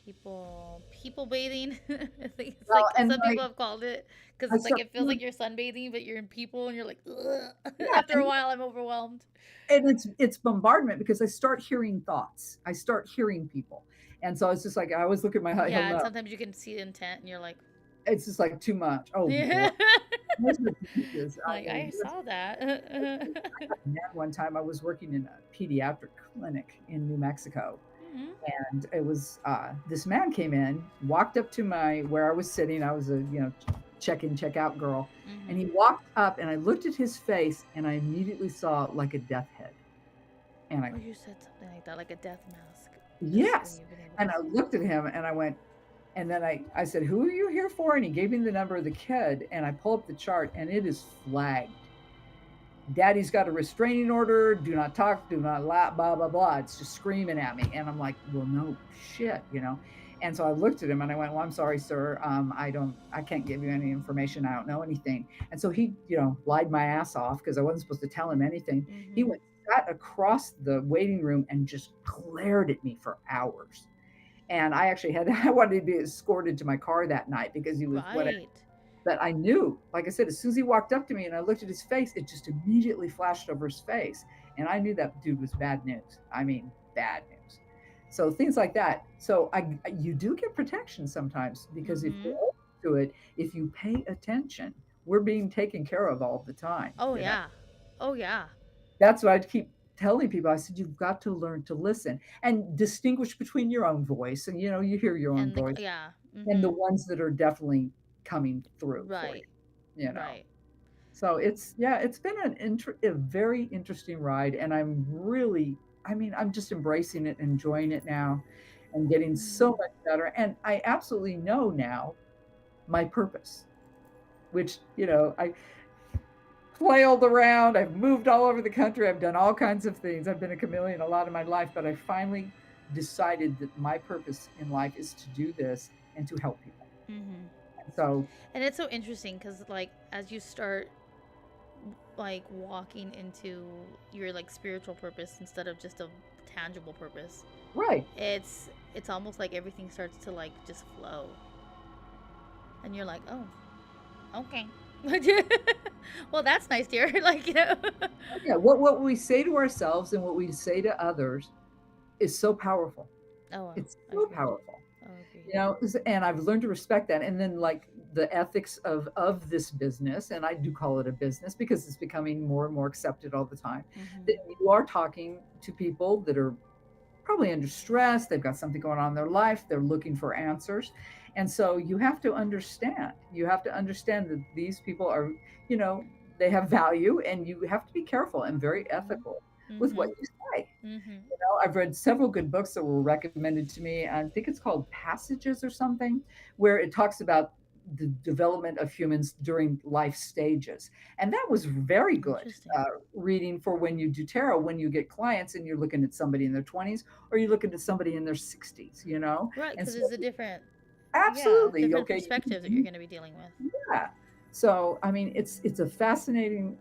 People bathing. I think it's well, like and some people like, have called it because I it's like start it feels feeling, like you're sunbathing, but you're in people and you're like, ugh. yeah, After a while, I'm overwhelmed. and it's bombardment because I start hearing thoughts. I start hearing people. And so it's just like, I always look at my Yeah, and hello. sometimes you can see the intent, and you're like, It's just like too much. Oh boy. yeah. Those are pieces. I Like I mean, saw that. mad one time. I was working in a pediatric clinic in New Mexico, Hmm. and it was this man came in, walked up to my where I was sitting. I was a check in, check out girl, and Hmm. he walked up, and I looked at his face, and I immediately saw like a death head, and I Or you said something like that, like a death mask, is when yes, you've been able to and I see it. looked at him, and I went. And then I said, "Who are you here for?" And he gave me the number of the kid, and I pull up the chart, and it is flagged. Daddy's got a restraining order. Do not talk. Do not laugh. Blah blah blah. It's just screaming at me, and I'm like, well, no shit. And so I looked at him and I went, well, I'm sorry, sir. I can't give you any information. I don't know anything. And so he, lied my ass off because I wasn't supposed to tell him anything. He Hmm. went sat across the waiting room and just glared at me for hours. And I actually I wanted to be escorted to my car that night because he was whatever. Right. But I knew, like I said, as soon as he walked up to me and I looked at his face, it just immediately flashed over his face. And I knew that dude was bad news. I mean, bad news. So things like that. So you do get protection sometimes because if you're Hmm. open to it, if you pay attention, we're being taken care of all the time. Oh yeah. Oh yeah. That's what I keep telling people. I said, you've got to learn to listen and distinguish between your own voice. And, you hear your own And voice yeah. and the Hmm. ones that are definitely coming through for Right. you. Right. So it's been a very interesting ride, and I'm just embracing it, enjoying it now, and getting so Hmm. much better. And I absolutely know now my purpose, which I flailed around, I've moved all over the country, I've done all kinds of things. I've been a chameleon a lot of my life, but I finally decided that my purpose in life is to do this and to help people. Hmm. And so, And it's so interesting because like as you start like walking into your like spiritual purpose instead of just a tangible purpose, right. it's almost like everything starts to like just flow, and you're like, oh, okay. Well, that's nice, dear. Like, Yeah, what we say to ourselves and what we say to others is so powerful. Oh, It's so agreed. powerful. Oh, agreed. And I've learned to respect that. And then like the ethics of this business, and I do call it a business because it's becoming more and more accepted all the time, that Mm-hmm. you are talking to people that are probably under stress, they've got something going on in their life, they're looking for answers. And so you have to understand. You have to understand that these people are, you know, they have value, and you have to be careful and very ethical with what Mm-hmm. you say. Mm-hmm. I've read several good books that were recommended to me. I think it's called Passages or something, where it talks about the development of humans during life stages. And that was very good Interesting. reading for when you do tarot, when you get clients and you're looking at somebody in their 20s or you're looking at somebody in their 60s, you know? Right, And because so, there's a different, yeah, absolutely. different Okay. perspectives that you're going to be dealing with. Yeah. So, I mean, it's a fascinating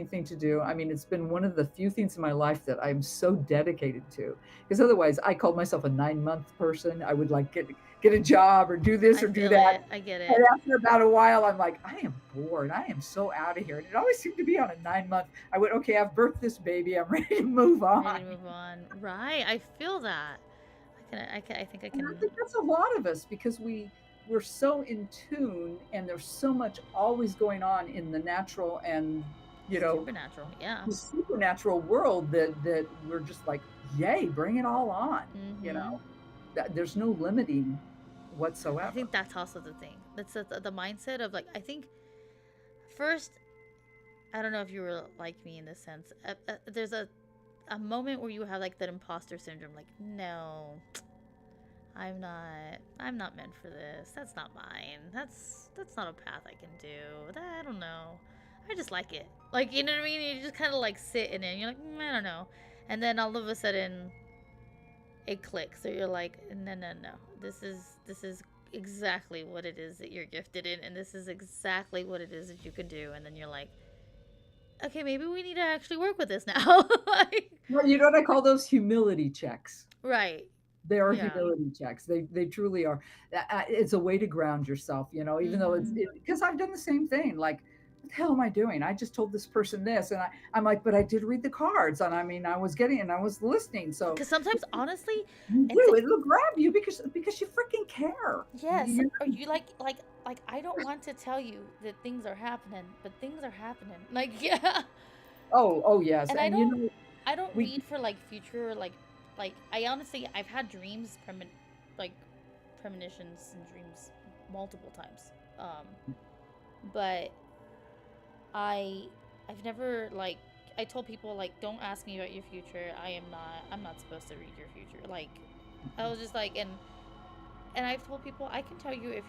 thing to do. I mean, it's been one of the few things in my life that I'm so dedicated to. Because otherwise, I called myself a 9 month person. I would like get a job or do this I or do feel that. it. I get And it. after about a while, I'm like, I am bored. I am so out of here. And it always seemed to be on a 9 month. I went, okay, I've birthed this baby. I'm ready to move Ready on. to move on. Right. I feel that. I think I And I can. think that's a lot of us because we're so in tune and there's so much always going on in the natural and you know Supernatural. Yeah. the supernatural world that we're just like, yay, bring it all on. You Mm-hmm. know, there's no limiting I whatsoever. think that's also the thing. That's the mindset of like, I think first, I don't know if you were like me in this sense. There's a moment where you have like that imposter syndrome. Like, no, I'm not meant for this. That's not mine. That's not a path I can do. I don't know. I just like it. Like, you know what I mean? You just kind of like sit in it. And you're like, I don't know. And then all of a sudden it clicks. So you're like, no, no, no. This is exactly what it is that you're gifted in, and this is exactly what it is that you can do. And then you're like, okay, maybe we need to actually work with this now. Like, Well, you know what I call those? Humility checks. right. They are Yeah. humility checks. They truly are. It's a way to ground yourself, even though it's Mm-hmm. because I've done the same thing. Like, what the hell am I doing? I just told this person this, and I'm like, but I did read the cards, and I mean, I was getting and I was listening. So Because sometimes, honestly, you it's do. It'll grab you because you freaking care. yes. Or you like I don't want to tell you that things are happening, but things are happening. Like, yeah. Oh yes, And and I don't we read for like future like I honestly I've had dreams like premonitions and dreams multiple times. But I I've never like I told people like don't ask me about your future. I'm not supposed to read your future. Like I was just like and I've told people I can tell you if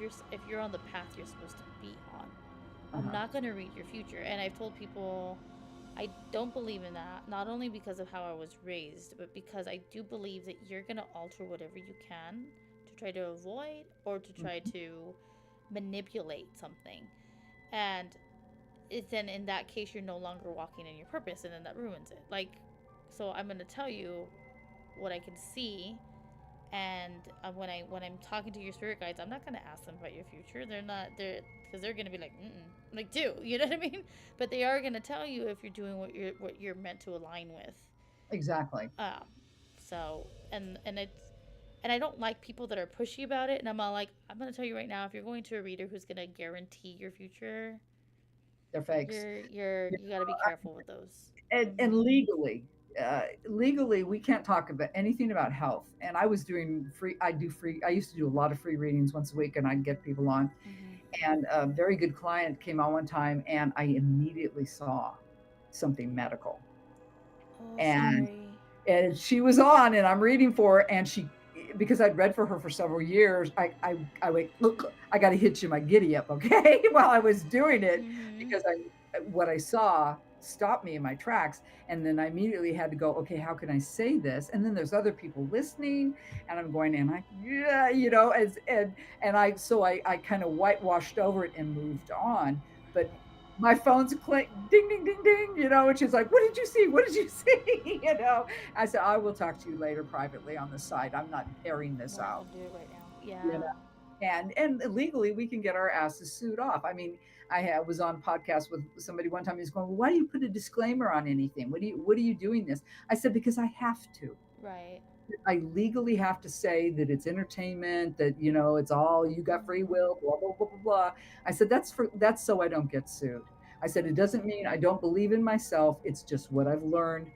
you're on the path you're supposed to be on. I'm uh-huh. not going to read your future. And I've told people I don't believe in that, not only because of how I was raised, but because I do believe that you're going to alter whatever you can to try to avoid or to try Mhm. to manipulate something. And then in that case, you're no longer walking in your purpose, and then that ruins it. Like, so I'm going to tell you what I can see. And when I'm talking to your spirit guides, I'm not gonna ask them about your future. They're not they're because they're gonna be like, like do you know what I mean? But they are gonna tell you if you're doing what you're meant to align with. Exactly. Um, so and I don't like people that are pushy about it. And I'm all like, I'm gonna tell you right now, if you're going to a reader who's gonna guarantee your future, They're fakes. you got to be careful with those. And Mm-hmm. legally we can't talk about anything about health. And I was doing free I do free I used to do a lot of free readings once a week, and I'd get people on. Mm-hmm. And a very good client came on one time and I immediately saw something medical. Oh, and sorry. and she was on and I'm reading for her, and she, because I'd read for her for several years, I went, look, I got to hit you my giddy up, okay, while I was doing it, Mm-hmm. because I what I saw stopped me in my tracks. And then I immediately had to go, okay, how can I say this? And then there's other people listening, and I'm going, and I, yeah, as and I kind of whitewashed over it and moved on. But my phone's click, ding, ding, ding, ding, and she's like, what did you see? What did you see? I said, I will talk to you later privately on the side. I'm not airing this We're not out. gonna do it right now. You Yeah. know, and legally we can get our asses sued off. I mean, was on podcast with somebody one time. He's going, well, why do you put a disclaimer on anything? What are you doing this? I said, because I have to. Right. I legally have to say that it's entertainment, that it's all, you got free Mm-hmm. will, blah blah blah blah blah. I said that's so I don't get sued. I said it doesn't mean I don't believe in myself. It's just what I've learned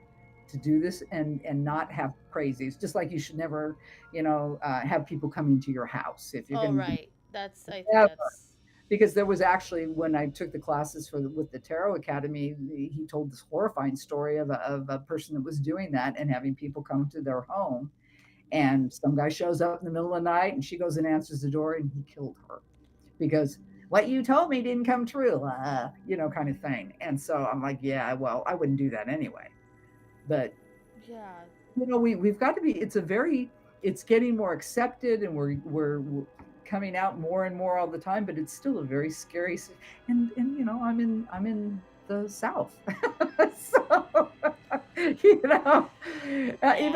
to do this and not have crazies. Just like you should never, have people coming to your house if you're Oh, going to do right. I think that. that's. Because there was actually, when I took the classes with the Tarot Academy, he told this horrifying story of a person that was doing that and having people come to their home, and some guy shows up in the middle of the night and she goes and answers the door and he killed her. because what you told me didn't come true, kind of thing. And so I'm like, yeah, well, I wouldn't do that anyway. But Yeah. we've got to be. It's getting more accepted, and we're coming out more and more all the time. But it's still a very scary. And I'm in the South, so even Yeah.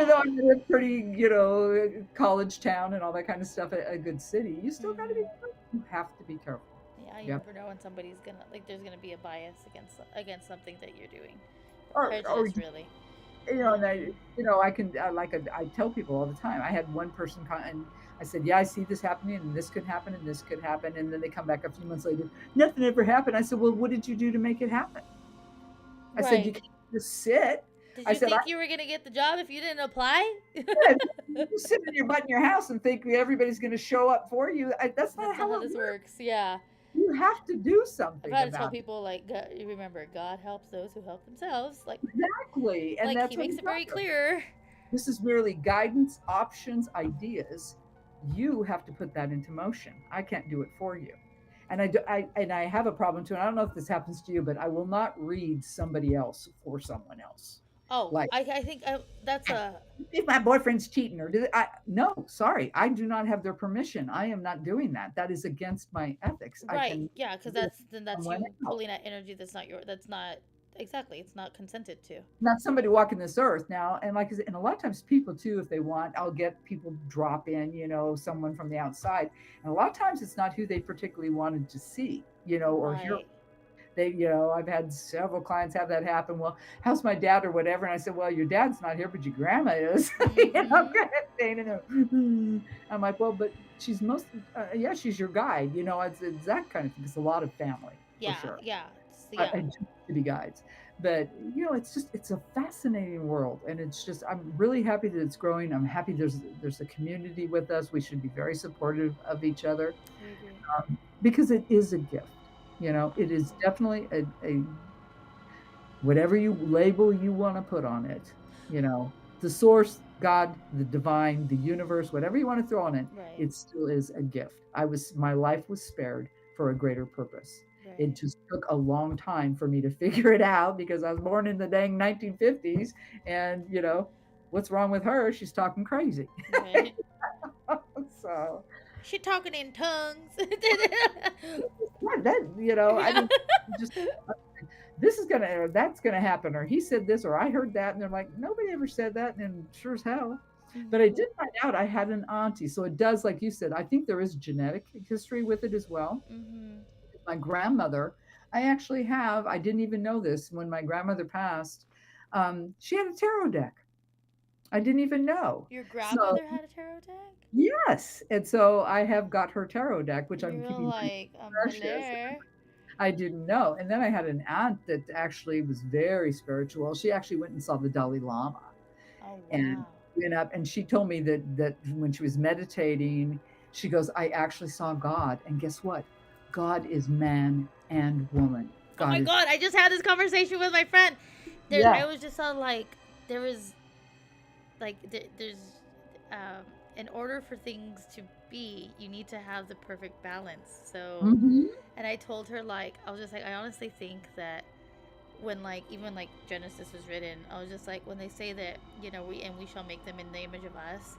though I'm in a pretty college town and all that kind of stuff, a good city, you still got to be. Hmm. You have to be careful. Yeah, you Yep. never know when somebody's gonna like. There's gonna be a bias against something that you're doing. Or Prejudice, really. and I tell people all the time. I had one person and I said, yeah, I see this happening, and this could happen, and this could happen, and then they come back a few months later, nothing ever happened. I said, well, what did you do to make it happen? I said, you Right. can't just sit. Did I you said, I think you were gonna get the job if you didn't apply? did. You sit in your butt in your house and think everybody's going to show up for you. That's not That's not how how it this works. works. Yeah. You have to do I've something had to tell about it. people like, remember, God helps those who help themselves. Exactly, and Like He that's what makes I'm it very talking about. clear. This is merely guidance, options, ideas. You have to put that into motion. I can't do it for you. And I have a problem too. And I don't know if this happens to you, but I will not read somebody else for someone else. Oh, Like I think that's a if my boyfriend's cheating or no, sorry, I do not have their permission. I am not doing that. That is against my ethics. I right. can Yeah, because do that's someone you else. pulling that energy that's not your. That's not exactly. It's not consented to. Not somebody walking this earth now. And like I said, and a lot of times people too, if they want, I'll get people drop in, someone from the outside. And a lot of times it's not who they particularly wanted to see, or hear. Right. I've had several clients have that happen. Well, how's my dad or whatever? And I said, well, your dad's not here, but your grandma is. Mm-hmm. Kind of thing. And I'm like, well, but she's yeah, she's your guide. It's that kind of thing. It's a lot of family for Yeah. sure. Yeah. I, Yeah. I do to be guides, but it's a fascinating world, and it's just I'm really happy that it's growing. I'm happy there's a community with us. We should be very supportive of each other I agree. because it is a gift. It is Absolutely. definitely a whatever you label you want to put on it. The source, God, the divine, the universe, whatever you want to throw on it, Right. it still is a gift. My life was spared for a greater purpose. It Right. just took a long time for me to figure it out because I was born in the dang 1950s, and what's wrong with her? She's talking crazy. Right. So She talking in tongues. yeah, I Yeah. mean, just this is gonna or that's gonna happen, or he said this, or I heard that, and they're like, nobody ever said that, and sure as hell. But I Hmm. did find out I had an auntie, so it does, like you said. I think there is genetic history with it as well. Hmm. My grandmother, I actually have. I didn't even know this when my grandmother passed. She had a tarot deck. I didn't even know. Your So grandmother had a tarot deck? yes, and so I have got her tarot deck, which I'm You're keeping very like, precious. hello. I didn't know. And then I had an aunt that actually was very spiritual. She actually went and saw the Dalai Lama Oh, and wow. went up, and she told me that when she was meditating, she goes, I actually saw God. And guess what? God is man and woman. Oh my God is god, I just had this conversation with my friend. I yeah. was just on like, there was there's um, in order for things to be, you need to have the perfect balance. So, Hmm. and I told her like, I was just like, I honestly think that when like even like Genesis was written, I was just like, when they say that we shall make them in the image of us.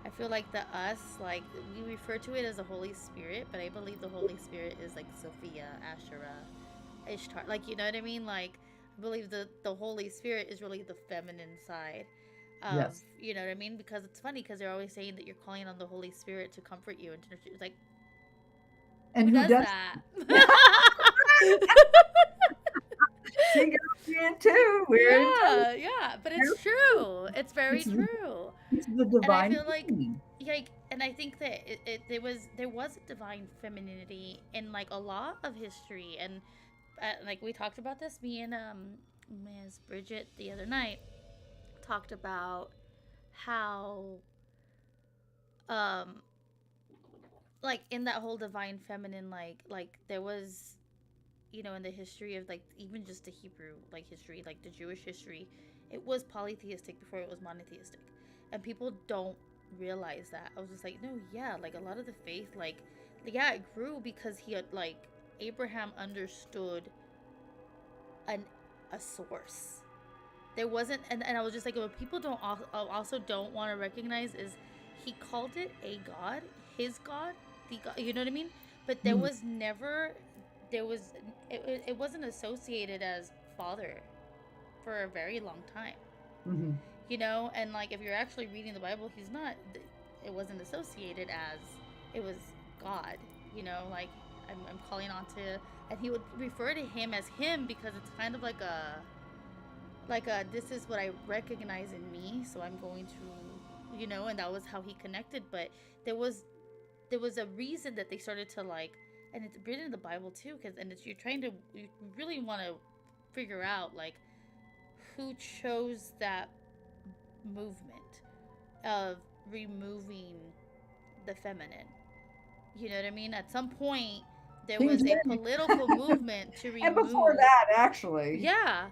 I feel like the us, like we refer to it as the Holy Spirit, but I believe the Holy Spirit is like Sophia, Asherah, Ishtar. Like, you know what I mean? Like, I believe the Holy Spirit is really the feminine side of, Yes. you know what I mean? Because it's funny because they're always saying that you're calling on the Holy Spirit to comfort you and to nurture. It's like, And who who does does? that? See, we're in too. We're in too. Yeah, yeah, but it's true. It's very It's the, true. it's the And I divine feel feminine. and I think that there was a divine femininity in like a lot of history, and like we talked about this. Me and Ms. Bridget the other night talked about how um like in that whole divine feminine, like there was, in the history of like even just the Hebrew like history, like the Jewish history, it was polytheistic before it was monotheistic, and people don't realize that. I was just like, no, yeah, like a lot of the faith, like yeah, it grew because he had like Abraham understood an a source. There wasn't, and I was just like, what people don't also don't want to recognize is he called it a god, his god, the god, you know what I mean? But there Mhm. was never, there was, it wasn't associated as father for a very long time, Mhm. you know. And like if you're actually reading the Bible, he's not, it wasn't associated as, it was God, you know. Like I'm calling on to, and he would refer to him as him because it's kind of like a, this is what I recognize in me, so I'm going to, you know. And that was how he connected. But there was there was a reason that they started to like, and it's written in the Bible too, because, and it's, you're trying to, you really want to figure out like who chose that movement of removing the feminine. You know what I mean? At some point, there King was a James. political movement to And before remove. that, actually, Yeah.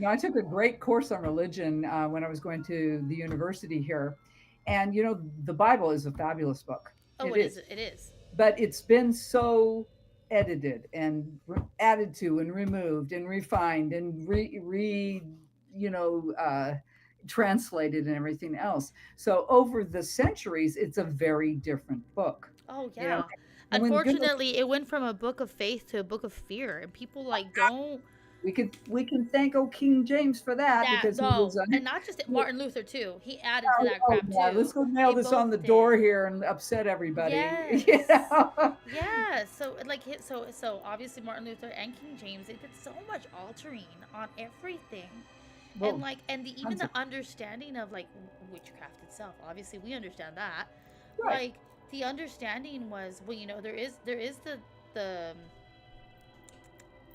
I took a great course on religion when I was going to the university here. And, the Bible is a fabulous book. Oh, It it is. is. It is. But it's been so edited and added to and removed and refined and you know, uh, translated and everything else. So over the centuries, it's a very different book, Oh you know. yeah. And when good Unfortunately, it went from a book of faith to a book of fear, and people like don't, we can thank King James for that that because he was no, and not just Martin Luther too. He added to that oh crap yeah, let's too. go nail They this on both the did. door here and upset everybody. Yes. Yeah. So like so obviously Martin Luther and King James, they did so much altering on everything. And Well, like, and the, even tons the of understanding of like witchcraft itself, obviously we understand that. right. Like the understanding was, well, you know, there is the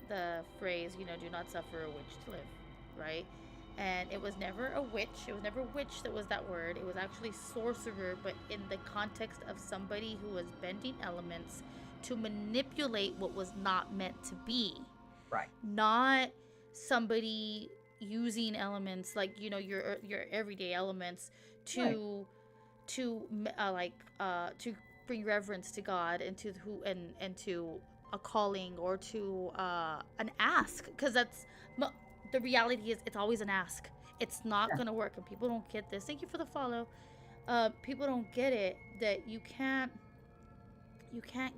the phrase, you know, do not suffer a witch to live, right? And it was never a witch. It was never witch that was that word. It was actually sorcerer, but in the context of somebody who was bending elements to manipulate what was not meant to be. Right. Not somebody using elements like, you know, your everyday elements Right. to to bring reverence to God and to who, and to a calling or to an ask, because that's the reality is it's always an ask. It's not Yeah. gonna work, and people don't get this. Thank you for the follow. People don't get it, that you can't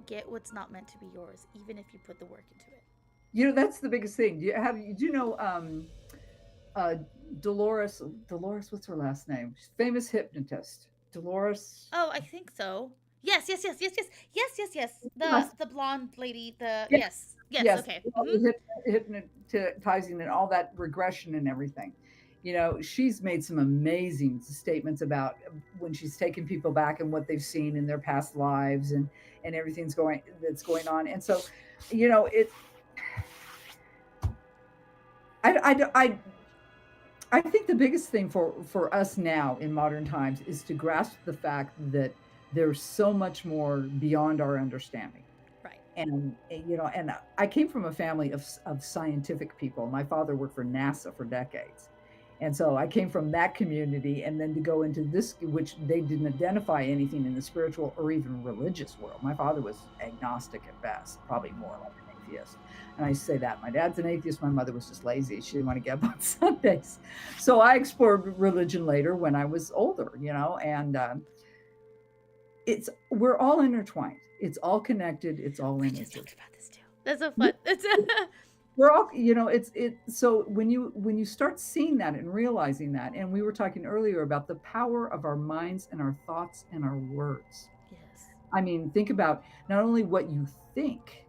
get what's not meant to be yours, even if you put the work into it. That's the biggest thing. Do you know uh Dolores, what's her last name? She's a famous hypnotist. Dolores. Oh, I think so. Yes, yes, yes, yes, yes, yes, yes, yes. The Yes. the blonde lady. The Yes. yes, yes. Yes. Okay. All the hypnotizing and all that regression and everything. She's made some amazing statements about when she's taken people back and what they've seen in their past lives and everything's going that's going on. And so, it I think the biggest thing for us now in modern times is to grasp the fact that there's so much more beyond our understanding. Right. And I came from a family of scientific people. My father worked for NASA for decades. And so I came from that community, and then to go into this, which they didn't identify anything in the spiritual or even religious world. My father was agnostic at best, probably more like an atheist. And I say that my dad's an atheist. My mother was just lazy. She didn't want to get up on Sundays. So I explored religion later when I was older, and we're all intertwined. It's all connected. It's all We in just nature. talked about this too. That's so fun. It's We're all, so when you start seeing that and realizing that, and we were talking earlier about the power of our minds and our thoughts and our words. yes. I mean, think about not only what you think,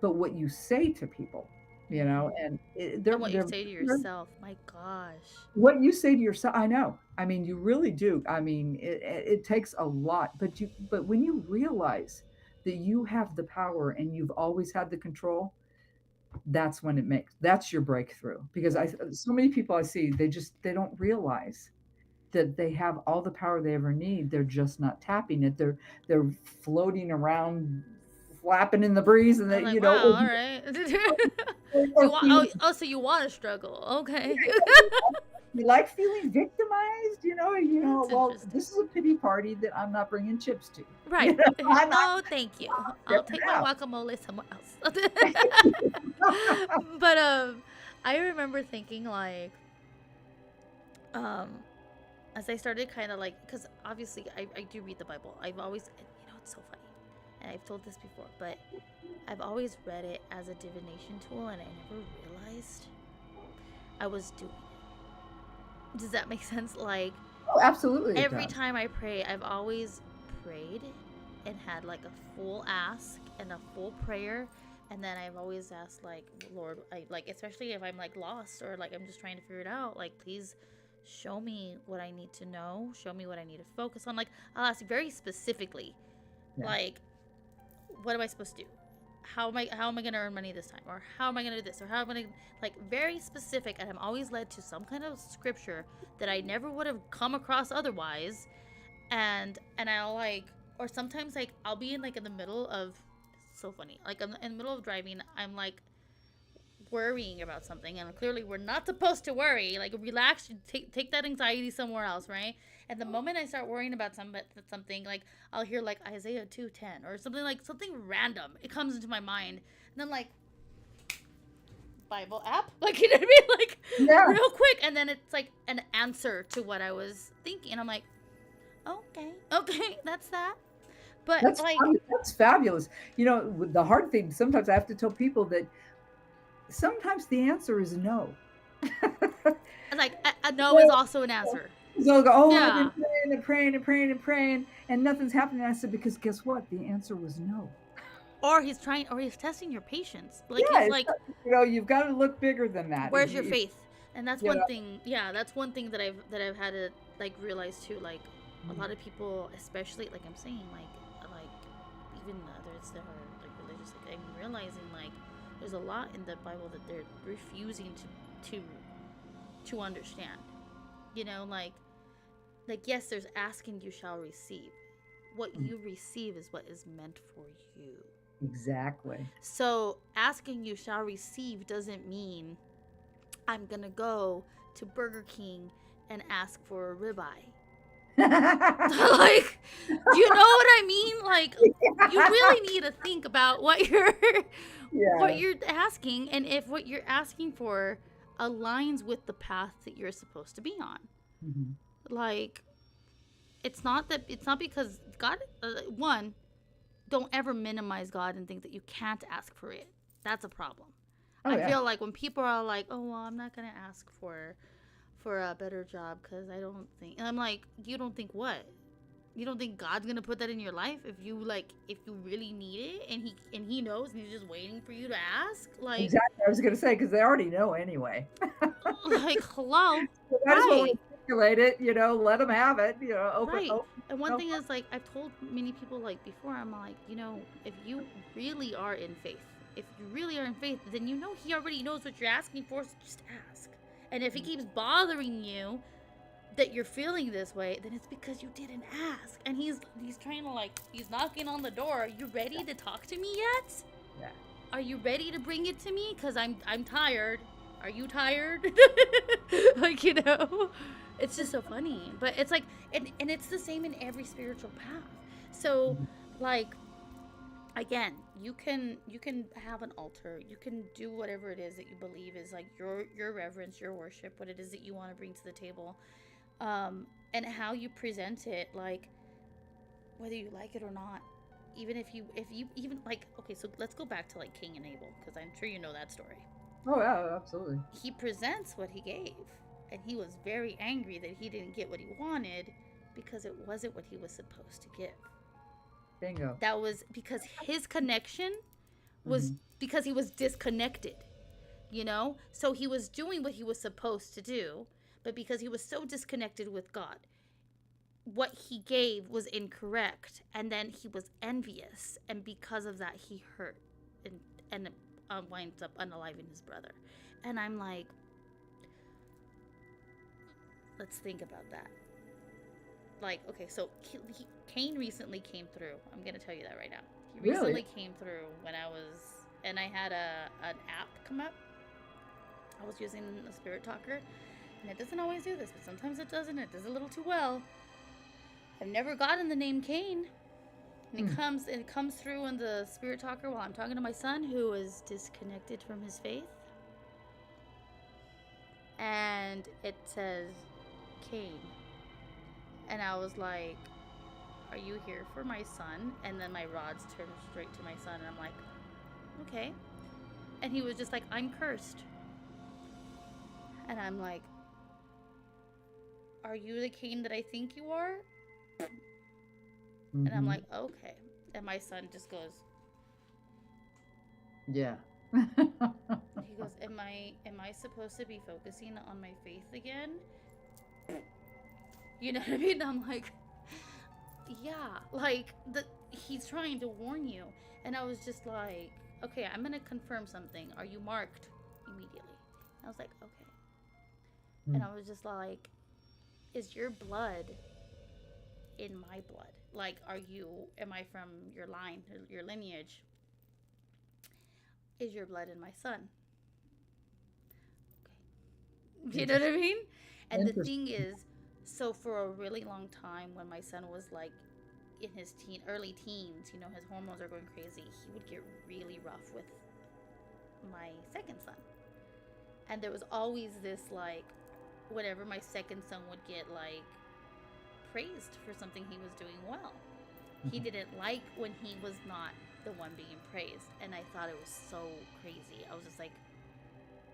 but what you say to people, and And what you say to yourself. My gosh. what you say to yourself. I know. I mean, you really do. I mean, it takes a lot, but when you realize that you have the power and you've always had the control, that's your breakthrough. Because so many people I see, they don't realize that they have all the power they ever need. They're just not tapping it. They're floating around, flapping in the breeze, and I'm that like, wow, all right. You or want, feeling oh, so you want to struggle. Okay. You like feeling victimized, That's well, interesting. this is a pity party that I'm not bringing chips to. Right. I'm not No, thank you. I'll stepping take my out. guacamole somewhere else. But I remember thinking like um as I started kind of like, because obviously I do read the Bible. I've always, it's so funny, and I've told this before, but I've always read it as a divination tool, and I never realized I was doing it. Does that make sense? Like, Oh, absolutely it every does. time I pray, I've always prayed and had like a full ask and a full prayer. And then I've always asked, like, Lord, I like, especially if I'm like lost or like I'm just trying to figure it out, like, please show me what I need to know, show me what I need to focus on. Like, I'll ask very specifically, Yeah. like, what am I supposed to do? How am I gonna earn money this time? Or how am I gonna do this? Or how am I gonna, like, very specific, and I'm always led to some kind of scripture that I never would have come across otherwise. And I'll like, or sometimes like I'll be in like in the middle of, so funny, like I'm in the middle of driving, I'm like worrying about something, and clearly we're not supposed to worry. Like, relax, take that anxiety somewhere else, right? And the moment I start worrying about something, like I'll hear like Isaiah 2:10 or something, like something random. It comes into my mind, and I'm like, Bible app, like, you know what I mean, like, Yeah. real quick, and then it's like an answer to what I was thinking, and I'm like, okay, that's that. But That's like, fun. That's fabulous. The hard thing, sometimes I have to tell people that sometimes the answer is no. a no is also an answer. They'll go, oh, I've been Yeah. praying and praying and praying and praying, and nothing's happening. I said, because guess what? The answer was no. Or he's testing your patience. Like, Yeah, he's like, you've got to look bigger than that. where's your faith? And that's You one know, thing. Yeah, that's one thing that I've had to like realize too. Like, a lot of people, especially like I'm saying, like even others that are like religious, like, I'm realizing like there's a lot in the Bible that they're refusing to understand. Like, yes, there's asking you shall receive. What you receive is what is meant for you. exactly. So asking you shall receive doesn't mean I'm gonna go to Burger King and ask for a ribeye. Like, do you know what I mean? Like, you really need to think about what Yeah. you're asking, and if what you're asking for aligns with the path that you're supposed to be on. Mhm. Like, it's not because God, one, don't ever minimize God and think that you can't ask for it. That's a problem. Oh, I yeah. feel like when people are like, "Oh, well, I'm not gonna ask for a better job because I don't think," and I'm like, "You don't think what? You don't think God's gonna put that in your life if you really need it, and he knows, and he's just waiting for you to ask? Like, Exactly. I was going to say, because they already know anyway. hello, So might as well right?" articulate it, let them have it, open, Right. open. And one No. thing is, like, I've told many people, like, before, I'm like, if you really are in faith, then he already knows what you're asking for, so just ask. And if he keeps bothering you that you're feeling this way, then it's because you didn't ask. And he's trying to, like, he's knocking on the door. Are you ready to talk to me yet? Yeah. Are you ready to bring it to me? Because I'm tired. Are you tired? Like, it's just so funny. But it's like, and it's the same in every spiritual path. So, Mhm. like, again, you can have an altar. You can do whatever it is that you believe is like your reverence, your worship, what it is that you want to bring to the table, and how you present it, like, whether you like it or not. Even if you even, like, okay, so let's go back to like Cain and Abel, because I'm sure you know that story. Oh, yeah, absolutely. He presents what he gave, and he was very angry that he didn't get what he wanted because it wasn't what he was supposed to give. Bingo. That was because his connection was Mhm. because he was disconnected, so he was doing what he was supposed to do, but because he was so disconnected with God, what he gave was incorrect, and then he was envious, and because of that he hurt and winds up unaliving his brother. And I'm like, let's think about that. Like, okay, so Cain recently came through. I'm gonna tell you that right now. He Really? recently came through when I had an app come up. I was using a spirit talker, and it doesn't always do this, but sometimes it does, and it does a little too well. I've never gotten the name Cain. And it comes through in the spirit talker while I'm talking to my son, who is disconnected from his faith. And it says Cain. And I was like, are you here for my son? And then my rods turned straight to my son, and I'm like, okay. And he was just like, I'm cursed. And I'm like, are you the Cain that I think you are? And I'm like, okay. And my son just goes, yeah. he goes, am I supposed to be focusing on my faith again? You know what I mean? I'm like, yeah, like he's trying to warn you. And I was just like, okay, I'm gonna confirm something. Are you marked? Immediately. And I was like, okay. And I was just like, is your blood in my blood? Like, am I from your line, your lineage? Is your blood in my son? Okay. Do you know what I mean? And the thing is, so for a really long time, when my son was like in his early teens, you know, his hormones are going crazy, he would get really rough with my second son. And there was always this, like, whenever my second son would get, like, praised for something he was doing well, he didn't like when he was not the one being praised. And I thought it was so crazy. I was just like,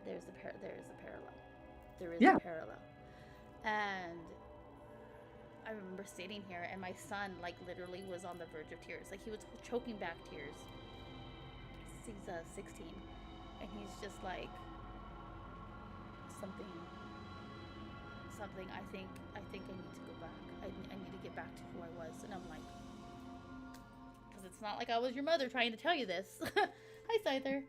there's a parallel. There is a parallel. And I remember sitting here, and my son, like, literally was on the verge of tears. Like, he was choking back tears. He's 16, and he's just like, something. I think I need to go back. I need to get back to who I was. And I'm like, because it's not like I was your mother trying to tell you this. Hi, Scyther.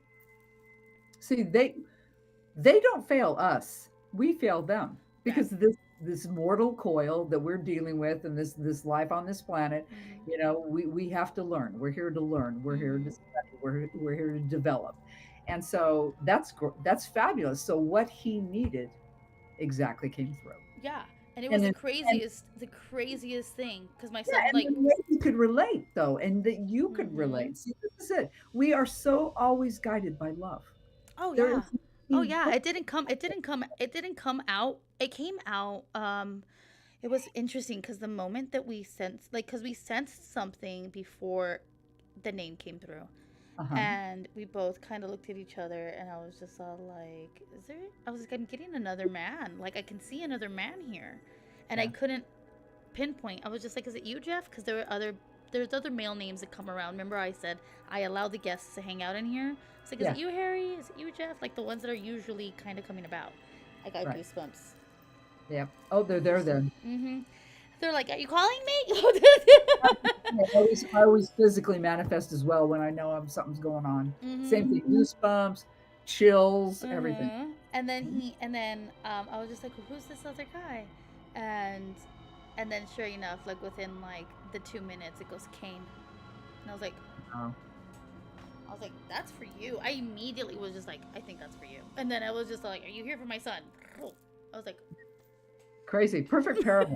See, they don't fail us. We fail them, because this mortal coil that we're dealing with, and this life on this planet, you know, we have to learn. We're here to learn. We're here to study. We're here to develop. And so that's fabulous. So what he needed exactly came through. Yeah. And it was the craziest thing, because my son, like, you could relate, though, and that you could relate. See, this is it. We are so always guided by love. Oh yeah. Oh yeah. It didn't come out. It came out. It was interesting because the moment that we sensed, like, because we sensed something before the name came through. And we both kind of looked at each other, and I was just all like, I'm getting another man. Like, I can see another man here. And I couldn't pinpoint. I was just like, is it you, Jeff? Because there's other male names that come around. Remember I said I allow the guests to hang out in here? It's like, is it you, Harry? Is it you, Jeff? Like, the ones that are usually kind of coming about. I got goosebumps. Yeah. Oh, they're there then. They're like, are you calling me? I always physically manifest as well when I know something's going on. Same thing, goosebumps, chills, everything. And then I was just like, well, who's this other guy? And then sure enough, like, within like the 2 minutes, it goes Cain. And I was like, that's for you. I immediately was just like, I think that's for you. And then I was just like, are you here for my son? I was like, crazy. Perfect parable.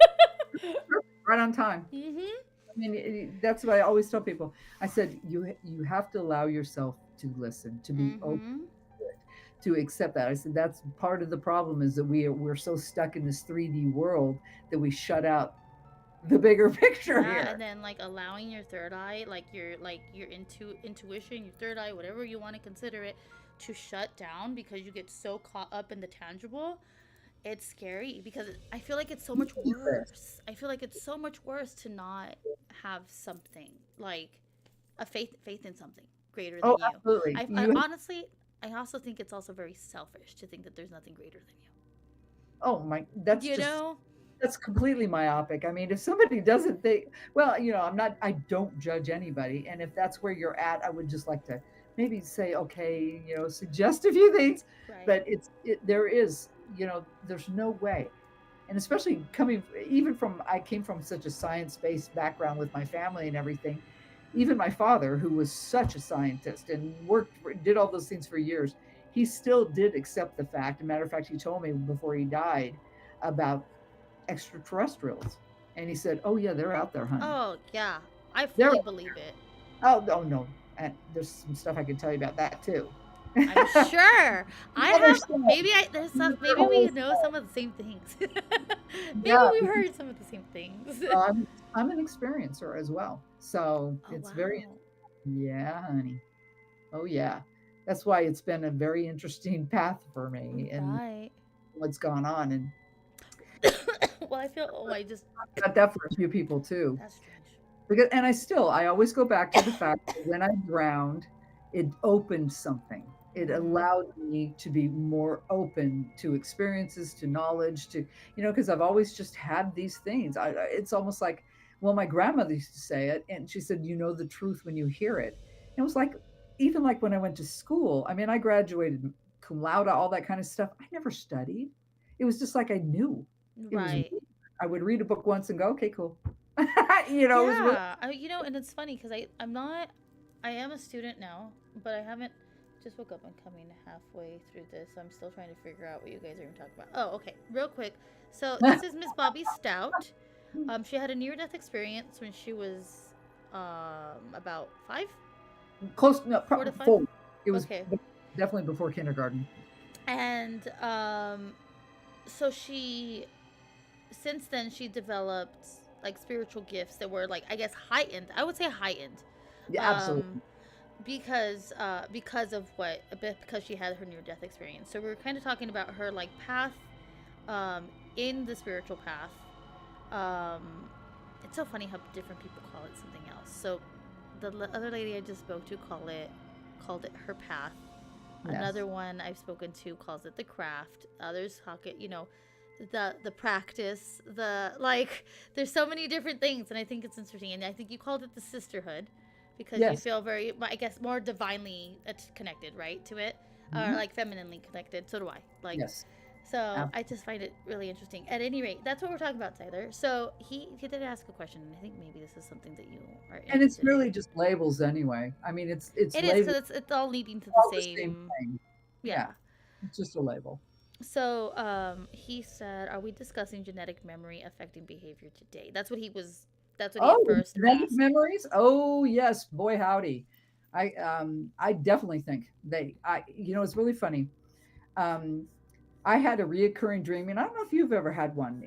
Right on time. I mean, that's what I always tell people. I said, you have to allow yourself to listen, to be open to it, to accept that. I said, that's part of the problem, is that we're so stuck in this 3D world that we shut out the bigger picture here. And then, like, allowing your third eye, like your intuition, your third eye, whatever you want to consider it, to shut down because you get so caught up in the tangible. It's scary because I feel like it's so much worse. I feel like it's so much worse to not have something, like a faith in something greater than you. Absolutely. I also think it's also very selfish to think that there's nothing greater than you. Oh my, that's completely myopic. I mean, if somebody doesn't think, well, you know, I don't judge anybody. And if that's where you're at, I would just like to maybe say, okay, you know, suggest a few things, but there is, you know, there's no way. And especially I came from such a science-based background with my family and everything. Even my father, who was such a scientist and did all those things for years, he still did accept the fact. As a matter of fact, he told me before he died, about extraterrestrials. And he said, "Oh yeah, they're out there, honey. Oh, yeah. I They're fully believe it. oh oh no." And there's some stuff I can tell you about that too. I'm sure. I Other have stuff, maybe there's some another maybe whole we know stuff. some of the same things. Maybe Yeah, we've because heard some of the same things. I'm an experiencer as well, so Oh, it's very wow. yeah, honey. Oh yeah, that's why it's been a very interesting path for me and Right. what's gone on, and Well, I feel I just got that for a few people too. that's strange. Because and I always go back to the fact that when I drowned, it opened something. It Mhm. allowed me to be more open to experiences, to knowledge, to because I've always just had these things. It's almost like, well, my grandmother used to say it, and she said, "You know the truth when you hear it." And it was like, even like when I went to school. I mean, I graduated cum laude, all that kind of stuff. I never studied. It was just like I knew. It was. Right. I would read a book once and go, "Okay, cool." It was really Yeah. And it's funny because I'm not. I am a student now, but I haven't. Just woke up. I'm coming halfway through this. So I'm still trying to figure out what you guys are going to talk about. Oh, okay. Real quick. So this is Miss Bobby Stout. She had a near-death experience when she was about five, close, no, 4 to 5. full. It was Okay. definitely before kindergarten. And so she since then she developed like spiritual gifts that were like I guess heightened. I would say heightened. Yeah, Um absolutely. because of what a bit because she had her near death experience. So we were kind of talking about her like path in the spiritual path. Um it's so funny how different people call it something else. So the other lady I just spoke to called it her path. Yes. Another one I've spoken to calls it the craft. Others talk it, the practice, the like. There's so many different things, and I think it's interesting. And I think you called it the sisterhood because you Yes. feel very, I guess, more divinely connected, right, to it, or Mhm. like femininely connected. So do I. Like, Yes. so I Absolutely. just find it really interesting. At any rate, that's what we're talking about, Tyler. So he did ask a question, and I think maybe this is something that you are And it's interested in. really just labels anyway. I mean, it's It is labels, because it's all leading to the all the same same. thing. Yeah. Yeah. It's just a label. So, he said, "Are we discussing genetic memory affecting behavior today?" That's what he was. That's what he at Oh, first genetic asked. memories? Oh, yes, boy howdy. I definitely think it's really funny. Um I had a reoccurring dream, and I don't know if you've ever had one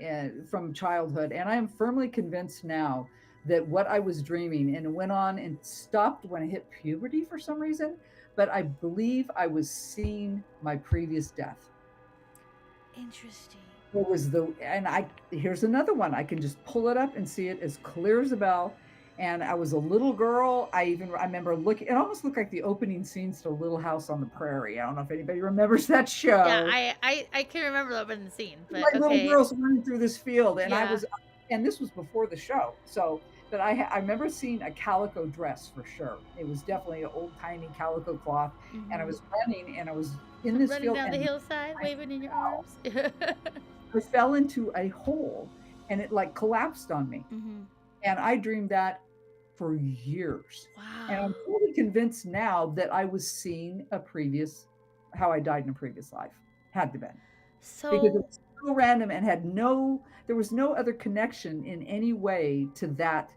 from childhood. And I am firmly convinced now that what I was dreaming, and it went on and stopped when I hit puberty for some reason, but I believe I was seeing my previous death. Interesting. It was and here's another one. I can just pull it up and see it as clear as a bell. And I was a little girl. I remember looking, it almost looked like the opening scenes to Little House on the Prairie. I don't know if anybody remembers that Yeah, show. I can remember the opening scene, but Like little okay. girls running through this field, and Yeah. and this was before the show. So, but I remember seeing a calico dress for sure. It was definitely an old timey calico cloth, and I Mm-hmm. was running, and I was in this Running field, down the and hillside, I waving in your fell. arms. I fell into a hole, and it like collapsed on me. Mm-hmm. And I dreamed that for years, and Wow. I'm fully convinced now that I was seeing a previous how I died in a previous life. Had to been because it So was so random and had no there was no other connection in any way to that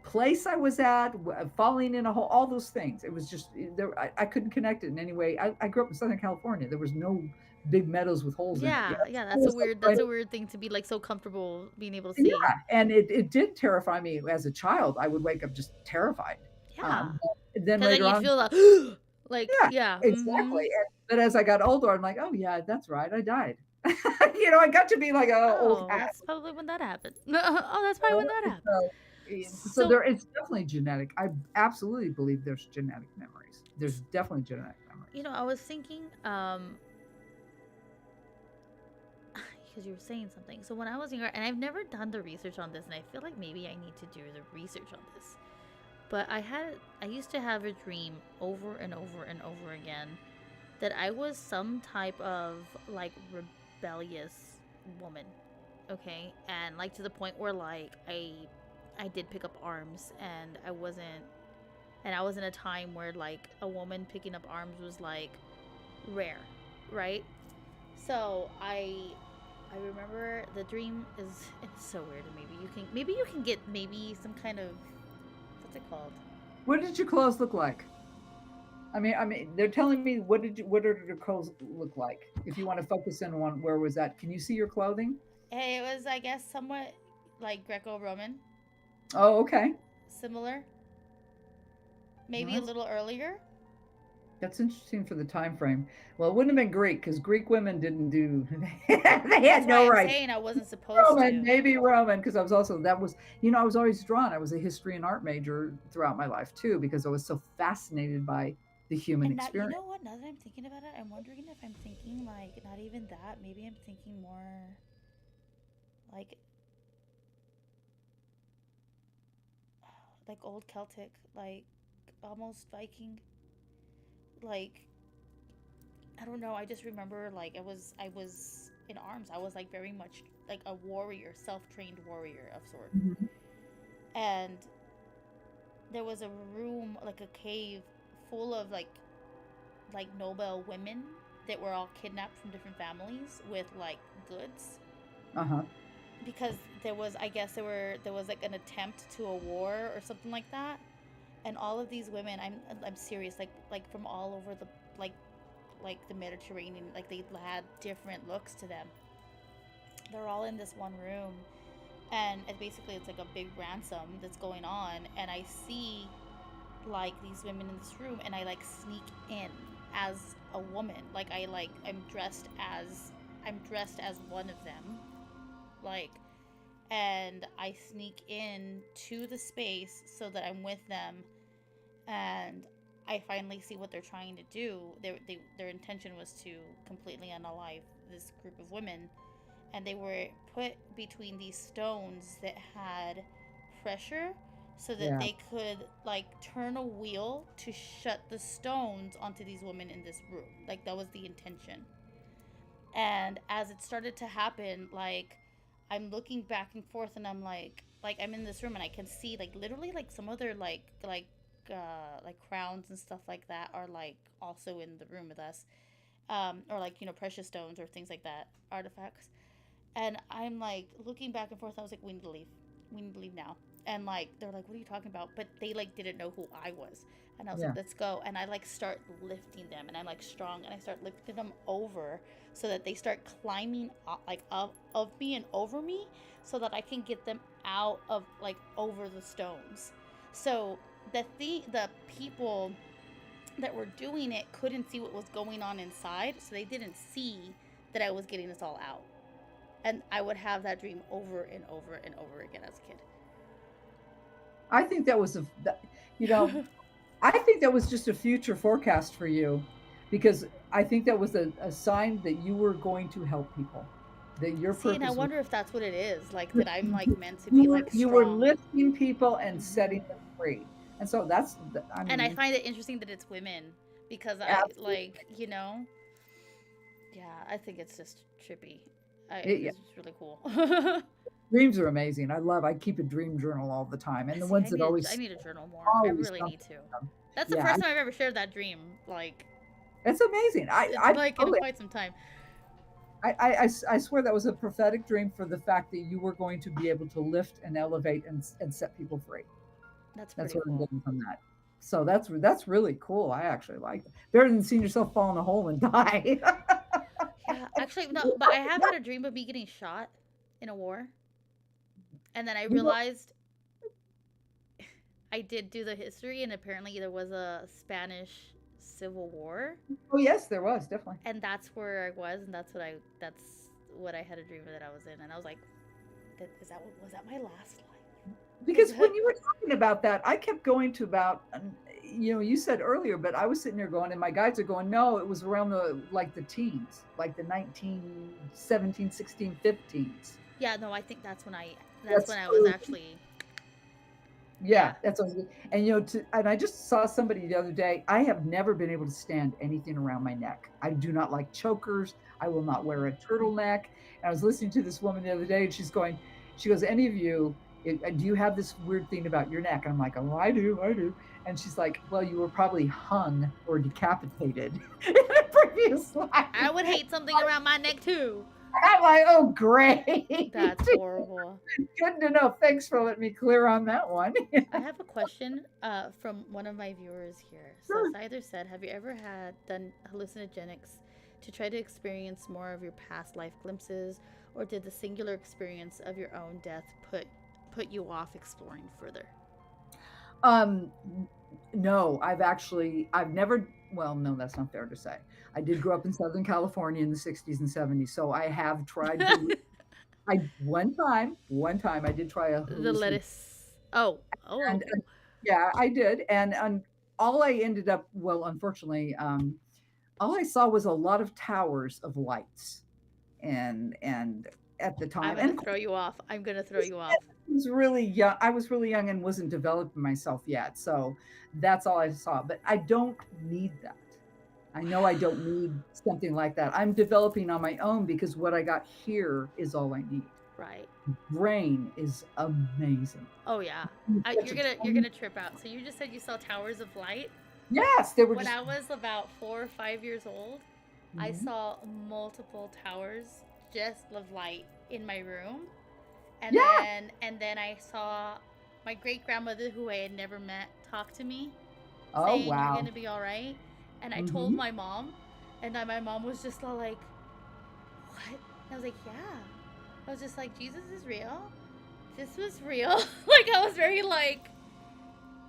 place I was at, falling in a hole, all those things. It was just there. I couldn't connect it in any way. I grew up in Southern California. There was no big meadows with holes in it. yeah, yeah, It was like that's a weird thing to be like so comfortable being able to yeah, see. and it did terrify me as a child. I would wake up just terrified. Yeah, But then because then later you'd on, feel the like yeah, yeah. Mm-hmm. exactly. But as I got older, I'm like, oh yeah, that's right, I died. I got to be like a old Oh, hat. that's probably when that happened. Oh, that's probably when that happened. So So, there, it's definitely genetic. I absolutely believe there's genetic memories. There's definitely genetic memories. I was thinking, because you were saying something. So when I was younger, and I've never done the research on this, and I feel like maybe I need to do the research on this. But I used to have a dream over and over and over again that I was some type of like rebellious woman, okay, and like to the point where like I did pick up arms, and I was in a time where like a woman picking up arms was like rare, right? So I remember the dream is it's so weird. Maybe you can get maybe some kind of what's it called? What did your clothes look like? I mean, they're telling me what did your clothes look like? If you want to focus in on where was that, can you see your clothing? It was I guess somewhat like Greco-Roman, Oh, okay. similar, Well, maybe a little earlier. that's interesting for the time frame. Well, it wouldn't have been Greek because Greek women didn't do. They had That's no why I'm rights. saying I wasn't supposed Roman, to. maybe Roman, because I was also that was I was always drawn. I was a history and art major throughout my life too because I was so fascinated by the human And now, you experience. know what? Now that I'm thinking about it, I'm wondering if I'm thinking like not even that. Maybe I'm thinking more like old Celtic, like almost Viking. Like I don't know. I just remember like I was in arms. I was like very much like a warrior, self-trained warrior of sort. Mhm. And there was a room, like a cave, full of like noble women that were all kidnapped from different families with like goods Uh-huh. because I guess there was like an attempt to a war or something like that, and all of these women, I'm serious, like from all over the like the Mediterranean, like they had different looks to them. They're all in this one room, and basically it's like a big ransom that's going on, and I see like these women in this room, and I like sneak in as a woman, like I'm dressed as one of them, like, and I sneak in to the space so that I'm with them, and I finally see what they're trying to do. Their intention was to completely unalive this group of women, and they were put between these stones that had pressure so that Yeah. they could like turn a wheel to shut the stones onto these women in this room. Like that was the intention. And as it started to happen, like I'm looking back and forth, and I'm like I'm in this room, and I can see like literally like some other like crowns and stuff like that are like also in the room with us, or like precious stones or things like that, artifacts. And I'm like looking back and forth. I was like, we need to leave. We need to leave now. And like they're like, what are you talking about? But they like didn't know who I was. And I was like, Yeah. let's go. And I like start lifting them, and I'm like strong, and I start lifting them over so that they start climbing like up of me and over me, so that I can get them out of like over the stones. So the people that were doing it couldn't see what was going on inside, so they didn't see that I was getting us all out. And I would have that dream over and over and over again as I think that was you a know, kid. I think that was just a future forecast for you because I think that was a sign that you were going to help people, that your See, and I purpose was wonder if that's what it is, like that I'm like meant to you be were like you were strong. lifting people and setting Hmm. them free. And so that's I And I mean, find it interesting that it's women because I absolutely. yeah, I think it's just trippy. Yeah, It's just really cool. dreams are amazing. I keep a dream journal all the time, and the See, ones that I always need to journal more. I always really something. need to. That's the Yeah, first time I've ever shared that dream, it's amazing. I like in totally quite some time. I swear that was a prophetic dream for the fact that you were going to be able to lift and elevate and set people free. That's That's pretty what I'm cool. getting from that. So that's really cool. I actually like that. Better than seeing yourself fall in a hole and die. Yeah, actually, no, but I have had a dream of me getting shot in a war, and then I You know, realized I did do the history, and apparently there was a Spanish Civil War, oh yes, there was definitely. and that's where I was, and that's what I had a dream that I was in, and I was like, is that what was that my last life? Was Because that when you were talking about that, I kept going to about, you said earlier, but I was sitting there going, and my guides are going, no, it was around the teens, like the 1917, 16, 15s. yeah, no, I think that's when That's I was early. actually Yeah, yeah. that's what I was, and and I just saw somebody the other day. I have never been able to stand anything around my neck. I do not like chokers. I will not wear a turtleneck. And I was listening to this woman the other day, and she goes, any of you, do you have this weird thing about your neck? And I'm like, oh, I do. And she's like, well, you were probably hung or decapitated in a previous life. I would hate something around my neck too. I'm like, oh, great. That's horrible. Good to know. Thanks for letting me clear on that one. I have a question from one of my viewers here. So Sure. Scyther said, "Have you ever had done hallucinogenics to try to experience more of your past life glimpses, or did the singular experience of your own death put you off exploring further?" Um, no, I've never, well, no, that's not fair to say. I did grow up in Southern California in the 60s and 70s, so I have tried, I, one time I did try a The hallucinogen, lettuce. Oh, oh, and, oh. yeah, I did, and all I ended up, well, unfortunately, all I saw was a lot of towers of lights, and at the I'm time, gonna and throw you off. I'm gonna throw you off. was really young. I was really young and wasn't developing myself yet. So that's all I saw. But I don't need that. I know I don't need something like that. I'm developing on my own because what I got here is all I need. Right. Brain is amazing. Oh yeah. You get You're to gonna you're tone- gonna trip out. So you just said you saw towers of light. Yes, they were When just. I was about 4 or 5 years old, I Mhm. saw multiple towers just of light in my room, and Yeah. then I saw my great grandmother, who I had never met, talk to me, Oh, saying you're wow. gonna be all right. And I told Hmm. my mom, and then my mom was just all like, "What?" And I was like, "Yeah." I was just like, "Jesus is real. This was real." Like I was very like,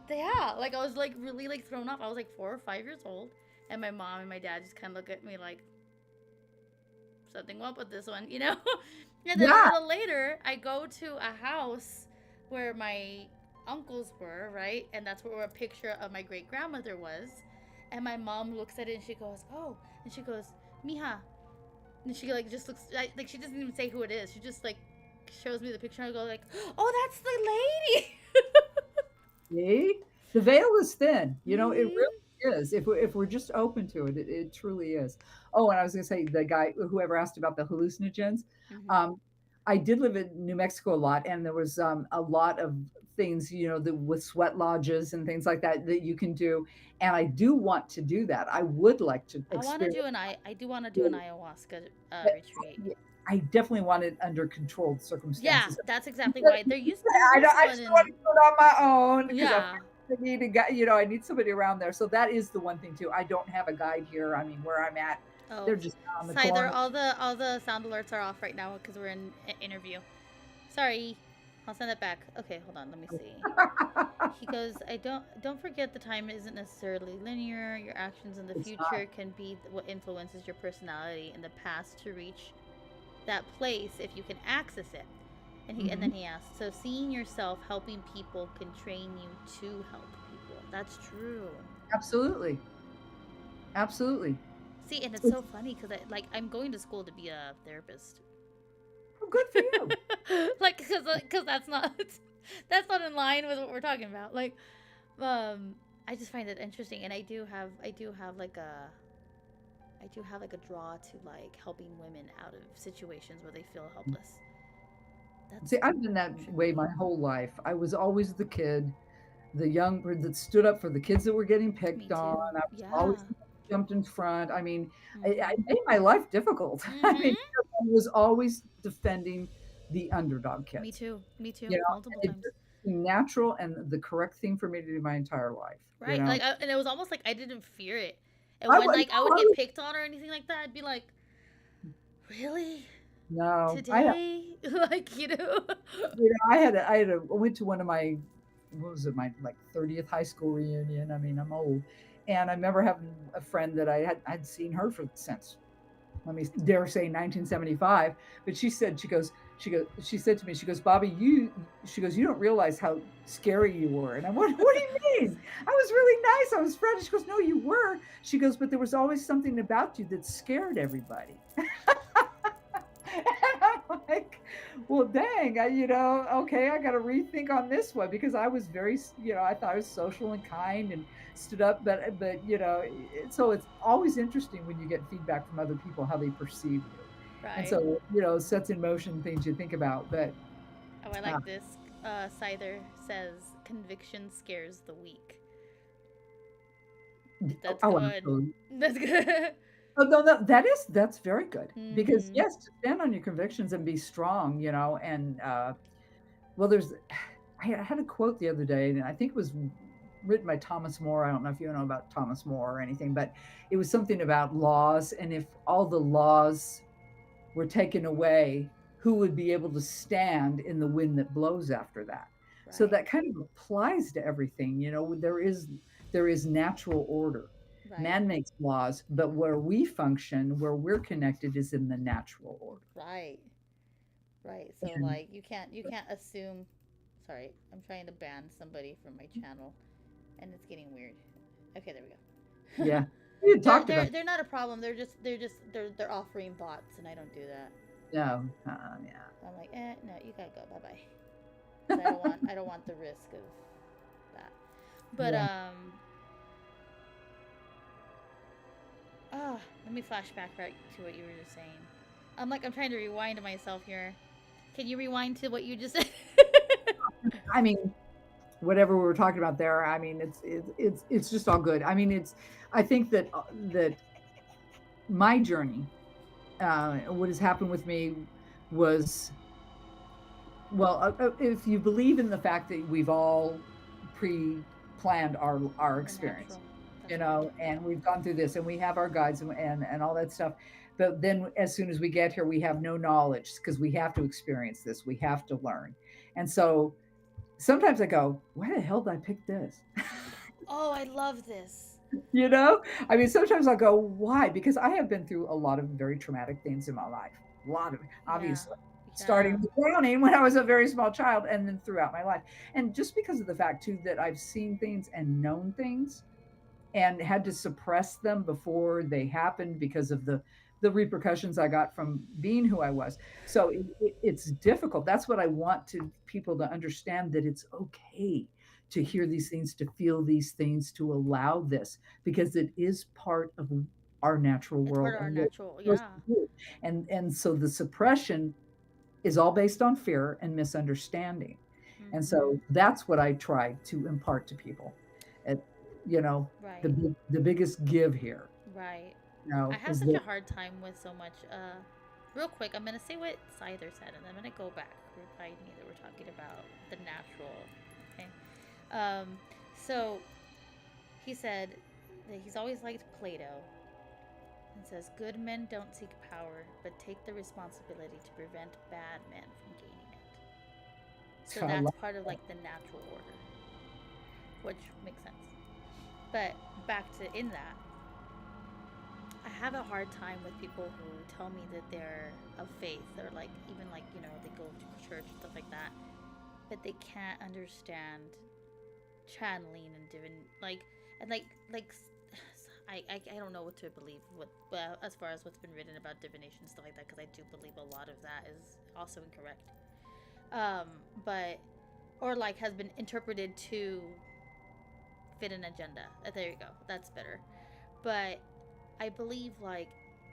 yeah, like I was like really like thrown off. I was like 4 or 5 years old, and my mom and my dad just kind of look at me like something up with this one, you know. And then a Yeah. little later, I go to a house where my uncles were, right, and that's where a picture of my great grandmother was. And my mom looks at it and she goes, "Oh," and she goes, "Mija," and she like just looks like she doesn't even say who it is. She just like shows me the picture and I go like, "Oh, that's the lady." See? The veil is thin. It Mhm. really is. If we're just open to it, it truly is. Oh, and I was gonna say the guy whoever asked about the hallucinogens, Mhm. um, I did live in New Mexico a lot, and there was a lot of things, with sweat lodges and things like that that you can do. And I do want to do that. I would like to I want to experience do an I do want to do an it, ayahuasca but retreat. I definitely want it under controlled Yeah, circumstances. that's exactly why there I was don't. I one just don't want in, to do it on my own because I'm yeah. I need a guy. I need somebody around there. So that is the one thing too. I don't have a guide here. I mean, where I'm at, Oh, they're just on the Cyther, corner. all the sound alerts are off right now because we're in an interview. Sorry, I'll send it back. Okay, hold on, let me see. He goes, "I don't forget the time isn't necessarily linear. Your actions in the It's not. future can be what influences your personality in the past to reach that place if you can access it." And Hmm. then he asked, "So seeing yourself helping people can train you to help people." That's true. Absolutely, absolutely. See, and it's so It's funny because I'm going to school to be a therapist. good for you. Like because that's not in line with what we're talking about. Like I just find it interesting, and I do have like a draw to like helping women out of situations where they feel helpless. That's See, I've been that way trippy. my whole life. I was always the kid, the young that stood up for the kids that were getting Me picked on. too. I was always Yeah. the one who jumped in front. I mean, I Mhm. made my life difficult. I mean, Mhm. I was always defending the underdog Me kids. too. Me You too. know, Multiple and it times. just seemed natural and the correct thing for me to do my entire life. Right. And it was almost like I didn't fear it. And I when was like I would get picked on or anything like that, I'd be like, "Really? no, Today?" Like, you know. I went to one of my, what was it, my like 30th high school reunion. I mean, I'm old, and I remember having a friend that I'd seen her for since, let me dare say, 1975. But she said to me, she goes, "Bobby, she goes, you don't realize how scary you were." And I went, "What do you mean? I was really nice. I was friendly." She goes, "No, you were." She goes, "But there was always something about you that scared everybody." And I'm like, well, dang, okay, I got to rethink on this one because I was very, I thought I was social and kind and stood up, but so it's always interesting when you get feedback from other people how they perceive you, and Right. so sets in motion things you think about, but Oh, I uh, like this. Scyther says conviction scares the weak. That's oh, good. absolutely. That's good. Oh, no, that's very good because Mm-hmm. yes, to stand on your convictions and be strong, and well, there's I had a quote the other day, and I think it was written by Thomas More. I don't know if you know about Thomas More or anything, but it was something about laws, and if all the laws were taken away, who would be able to stand in the wind that blows after that? So Right. that kind of applies to everything. There is natural order. Right. Man makes laws, but where we function, where we're connected, is in the natural order. Right. Right. So And like you can't assume. Sorry, I'm trying to ban somebody from my channel, and it's getting weird. Okay, there we go. yeah, we had they're talked about they're they're not a problem. They're offering bots, and I don't do that. no, I'm like, no, you gotta go. Bye bye. Because I don't want the risk of that. But yeah. let me flash back right to what you were just saying. I'm trying to rewind to myself here. Can you rewind to what you just said? I mean, whatever we were talking about there. I mean, it's just all good. I mean, I think that my journey, what has happened with me was, well, if you believe in the fact that we've all pre-planned our The natural. experience, That's right. and we've gone through this, and we have our guides and all that stuff. But then, as soon as we get here, we have no knowledge because we have to experience this. We have to learn, and so sometimes I go, "Why the hell did I pick this?" Oh, I love this. you know, I mean, sometimes I'll go, "Why?" Because I have been through a lot of very traumatic things in my life. A lot of, Yeah. obviously, Yeah. starting with drowning when I was a very small child, and then throughout my life. And just because of the fact too that I've seen things and known things and had to suppress them before they happened because of the repercussions I got from being who I was. So it's difficult. That's what I want to people to understand, that it's okay to hear these things, to feel these things, to allow this, because it is part of our natural It's part world of our and what natural. we're supposed Yeah. to do. And so the suppression is all based on fear and misunderstanding. And Mm-hmm. so that's what I try to impart to people. At, you know, Right. the biggest give here, Right. I have is such that a hard time with so much. Real quick, I'm gonna say what Scyther said, and then I'm gonna go back. Remind me that we're talking about the natural. Okay. Um. So he said that he's always liked Plato. It says, "Good men don't seek power, but take the responsibility to prevent bad men from gaining it." So I that's love part of that. like the natural order, which makes sense. But back to in that, I have a hard time with people who tell me that they're of faith or like even like they go to church and stuff like that, but they can't understand channeling and divine like I don't know what to believe as far as what's been written about divination and stuff like that, because I do believe a lot of that is also incorrect. Um, but or like has been interpreted to fit an agenda. There you go. That's better. But I believe like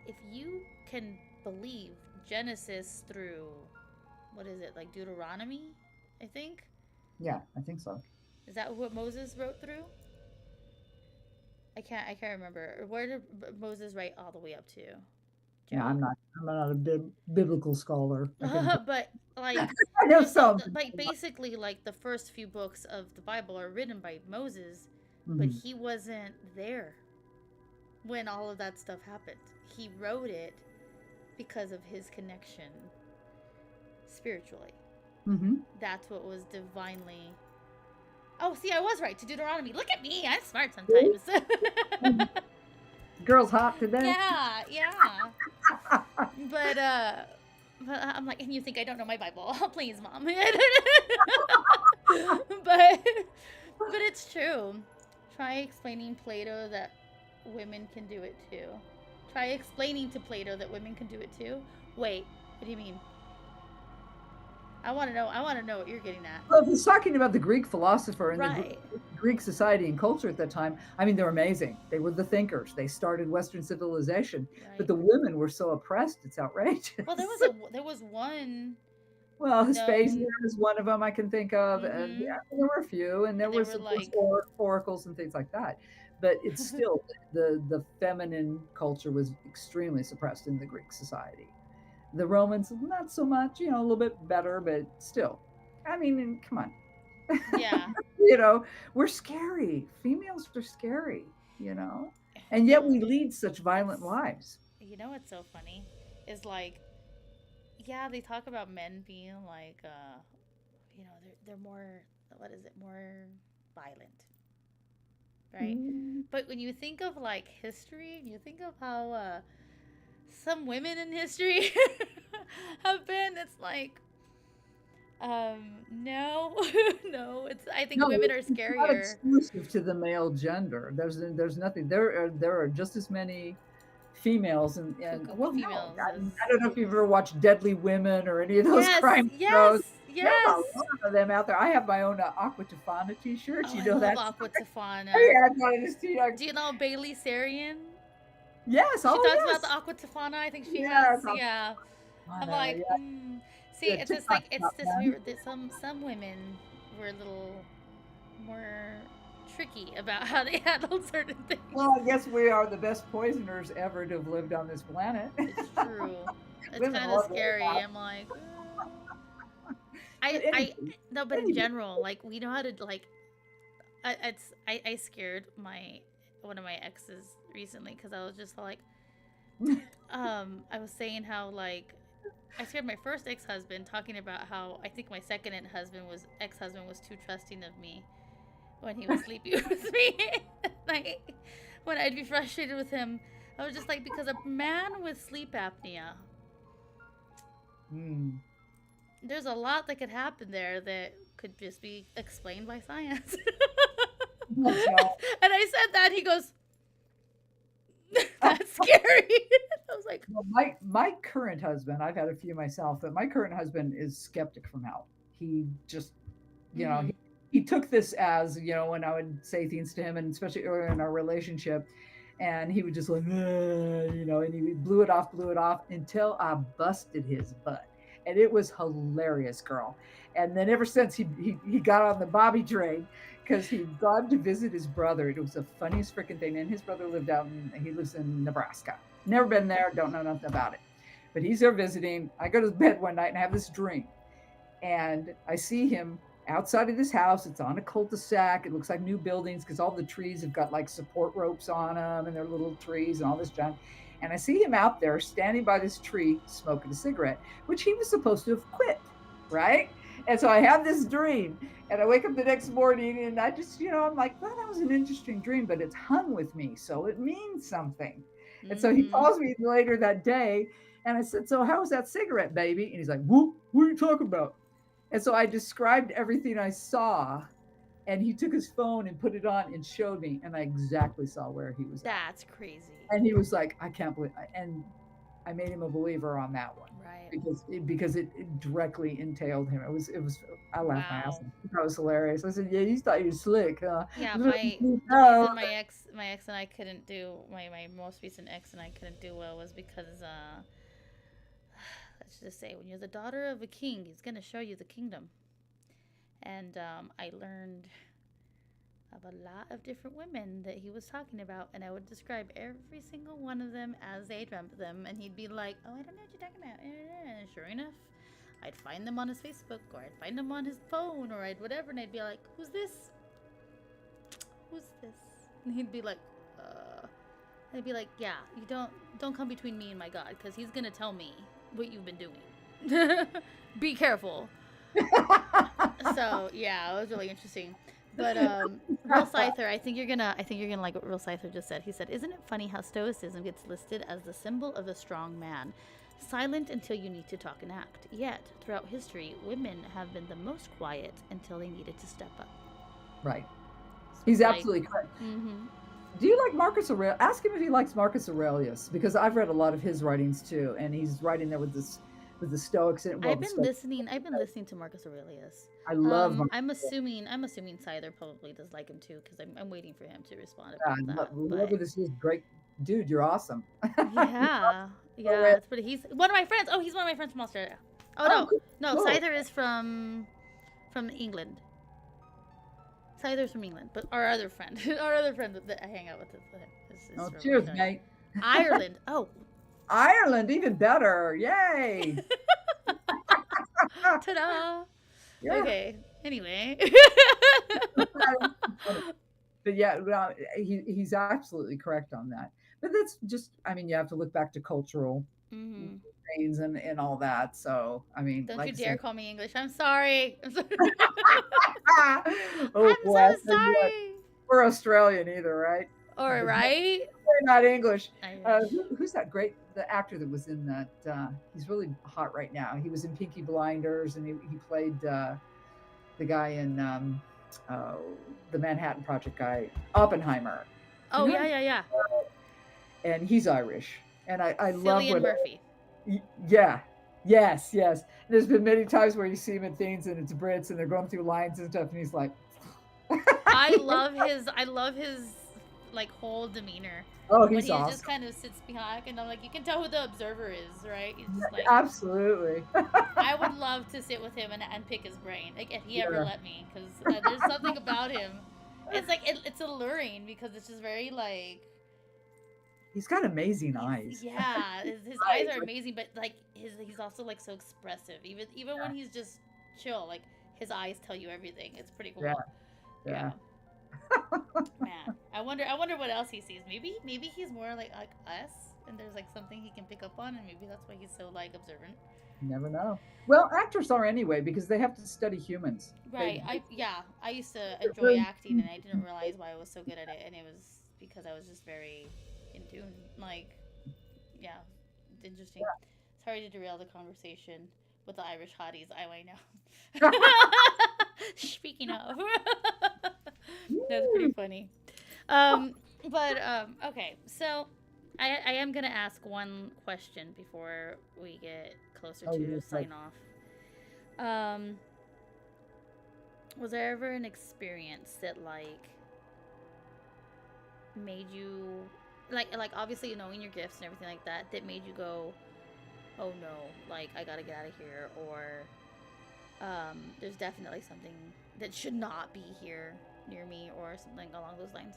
if you can believe Genesis through what is it, like Deuteronomy, I think. Yeah, I think so. Is that what Moses wrote through? I can't remember. Where did Moses write all the way up to? Yeah, Job? I'm not a biblical scholar. I couldn't tell. But like I know some. like basically like the first few books of the Bible are written by Moses, but Mhm. he wasn't there when all of that stuff happened. He wrote it because of his connection spiritually. Mhm. That's what was divinely. Oh, see, I was right to Deuteronomy. Look at me, I'm smart See? sometimes. Mhm. Girls hot today. Yeah, yeah. But I'm like, and you think I don't know my Bible? Please, mom. But it's true. Try explaining Plato that women can do it too. Try explaining to Plato that women can do it too. Wait, what do you mean? I want to know. I want to know what you're getting at. Well, if he's talking about the Greek philosopher and the Right. Greek society and culture at that time, I mean, they're amazing. They were the thinkers. They started Western civilization, but Right. the women were so oppressed. It's Well, there was outrageous. one Well, Hespesia known. is one of them I can think of, and Mm-hmm. yeah, there were a few, and there And they was, were of course, like, oracles and things like that. but it's still the feminine culture was extremely suppressed in the Greek society. The Romans, not so much, a little bit better, but still. I mean, come on. Yeah. you know, we're scary. Females are scary, you know, and You yet know, we lead such violent it's lives. what's so funny is like, yeah, they talk about men being like, they're more, what is it, more violent, right? Mm. But when you think of like history, you think of how some women in history have been. It's like, no, no. It's I think No, women are it's not scarier. exclusive to the male gender. There's nothing. There are just as many females and well, no, Females as I don't know if you've ever watched Deadly Women or any of those yes, crime shows. yes, There's a yes. lot of them out there. I have my own Aqua Tofana T-shirt. Oh, You I know love that? Aqua Tofana. Yeah, no, it's, Do you know Bailey Sarian? yes. She Oh, talks about the yes. Aqua Tofana. I think she has. Yes. Yeah. I'm Tofana. like, Yeah. see, Yeah. it's just TikTok like it's shop, just we man. were some women were a little more tricky about how they handled certain things. Well, I guess we are the best poisoners ever to have lived on this planet. It's true. It's Women kind of love scary. it. I'm like, But I anyway, no, but in anyway. general, like we know how to like. I scared my one of my exes recently because I was just like, I was saying how like I scared my first ex-husband talking about how I think my second ex-husband was too trusting of me when he was sleeping with me. Like when I'd be frustrated with him, I was just like, because a man with sleep apnea, Mm. there's a lot that could happen there that could just be explained by science. That's not. And I said that, he goes, "That's scary." I was like, Well, my current husband, I've had a few myself, but my current husband is skeptic from hell. He just, you know, mm, he took this as, when I would say things to him, and especially earlier in our relationship, and he would just like, and he blew it off until I busted his butt. And it was hilarious, girl. And then ever since he got on the Bobby train because he'd gone to visit his brother. It was the funniest freaking thing. And his brother he lives in Nebraska. Never been there, don't know nothing about it. But he's there visiting. I go to bed one night and I have this dream. And I see him outside of this house. It's on a cul-de-sac. It looks like new buildings because all the trees have got like support ropes on them and they're little trees and all this junk. And I see him out there standing by this tree smoking a cigarette, which he was supposed to have quit, right? And so I have this dream and I wake up the next morning and I just, I'm like, well, that was an interesting dream, but it's hung with me. So it means something. And so he mm-hmm. calls me later that day and I said, so how was that cigarette, baby? And he's like, what are you talking about? And so I described everything I saw, and he took his phone and put it on and showed me, and I exactly saw where he was at. That's crazy. And he was like, "I can't believe," and I made him a believer on that one Right. because it directly entailed him. It was. I laughed my ass Wow. off. That was hilarious. I said, "Yeah, you thought you were slick, huh?" Yeah, the No. reason my ex and I couldn't do my most recent ex and I couldn't do well was because let's just say when you're the daughter of a king, he's gonna show you the kingdom. And I learned of a lot of different women that he was talking about, and I would describe every single one of them as I dreamt them, and he'd be like, "Oh, I don't know what you're talking about." And sure enough, I'd find them on his Facebook, or I'd find them on his phone, or I'd whatever, and I'd be like, "Who's this? Who's this?" And he'd be like, "Uh." I'd be like, "Yeah, you don't come between me and my God, because he's gonna tell me what you've been doing. Be careful." So yeah, it was really interesting. But Real Scyther, I think you're gonna like what Real Scyther just said. He said, "Isn't it funny how Stoicism gets listed as the symbol of a strong man, silent until you need to talk and act. Yet throughout history, women have been the most quiet until they needed to step up." Right. So He's it's like, absolutely correct. mm-hmm. Do you like Marcus Aurelius? Ask him if he likes Marcus Aurelius because I've read a lot of his writings too, and he's writing there with the Stoics and well, I've the been Stoics. listening. I've been listening to Marcus Aurelius. I love Marcus. I'm assuming Scyther probably does like him too, because I'm waiting for him to respond Yeah, about that. whoever But this is, great dude. You're awesome. yeah, yeah, that's pretty. He's one of my friends. Oh, he's one of my friends from Australia. Oh Oh, no, cool. no, Cool. Scyther is from England. Tyler's from England, but our other friend, our other friend that I hang out with is Oh, from cheers, Australia. mate. Ireland. Oh, Ireland, even better. Yay. ta-da! Yeah. Okay. Anyway. But yeah, well, he's absolutely correct on that. But that's just, I mean, you have to look back to cultural Hmm. things and all that. So, I mean, Don't you like I dare said, call me English. I'm sorry. I'm sorry. oh I'm boy, so I tell you what, sorry. we're Australian either, right? All But right. we're not English. Irish. Who's that great the actor that was in that? He's really hot right now. He was in Peaky Blinders, and he played the guy in uh, the Manhattan Project guy, Oppenheimer. Do Oh, you know? yeah, yeah, yeah. And he's Irish, and I love Cillian what. Murphy. Yeah, yes, yes. There's been many times where you see him in things, and it's Brits, and they're going through lines and stuff, and he's like, I love his like whole demeanor "Oh, when he's he just awesome." kind of sits behind, and I'm like, you can tell who the observer is, right? He's just like, Absolutely. I would love to sit with him and pick his brain, like if he ever Yeah. let me, because there's something about him. It's like it's alluring because it's just very like He's got amazing eyes. yeah, his eyes Eyes, are like, amazing, but like he's also like so expressive. Even when he's just chill, like his eyes tell you everything. It's pretty yeah, cool. yeah. Yeah. Man, I wonder what else he sees. Maybe he's more like us, and there's like something he can pick up on, and maybe that's why he's so like observant. Never know. Well, actors are anyway because they have to study humans. Right. I used to enjoy Really, acting, and I didn't realize why I was so good at it, and it was because I was just very in tune. Like, yeah, it's interesting. Sorry to derail the conversation with the Irish hotties. I know. Speaking of, that's pretty funny. Um, but okay, so I am gonna ask one question before we get closer oh, to you're like, sign off. Um, was there ever an experience that like made you like obviously knowing your gifts and everything like that that made you go, oh no, like I gotta get out of here, or there's definitely something that should not be here near me, or something along those lines?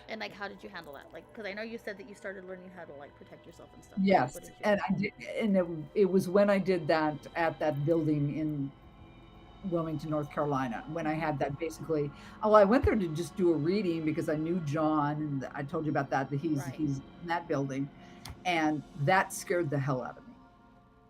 And like, how did you handle that? Like, because I know you said that you started learning how to like protect yourself and stuff. But yes, what did you? and I did, and it was when I did that at that building in Wilmington, North Carolina, when I had that basically. Oh, I went there to just do a reading because I knew John, and I told you about that. That Right. he's in that building, and that scared the hell out of me.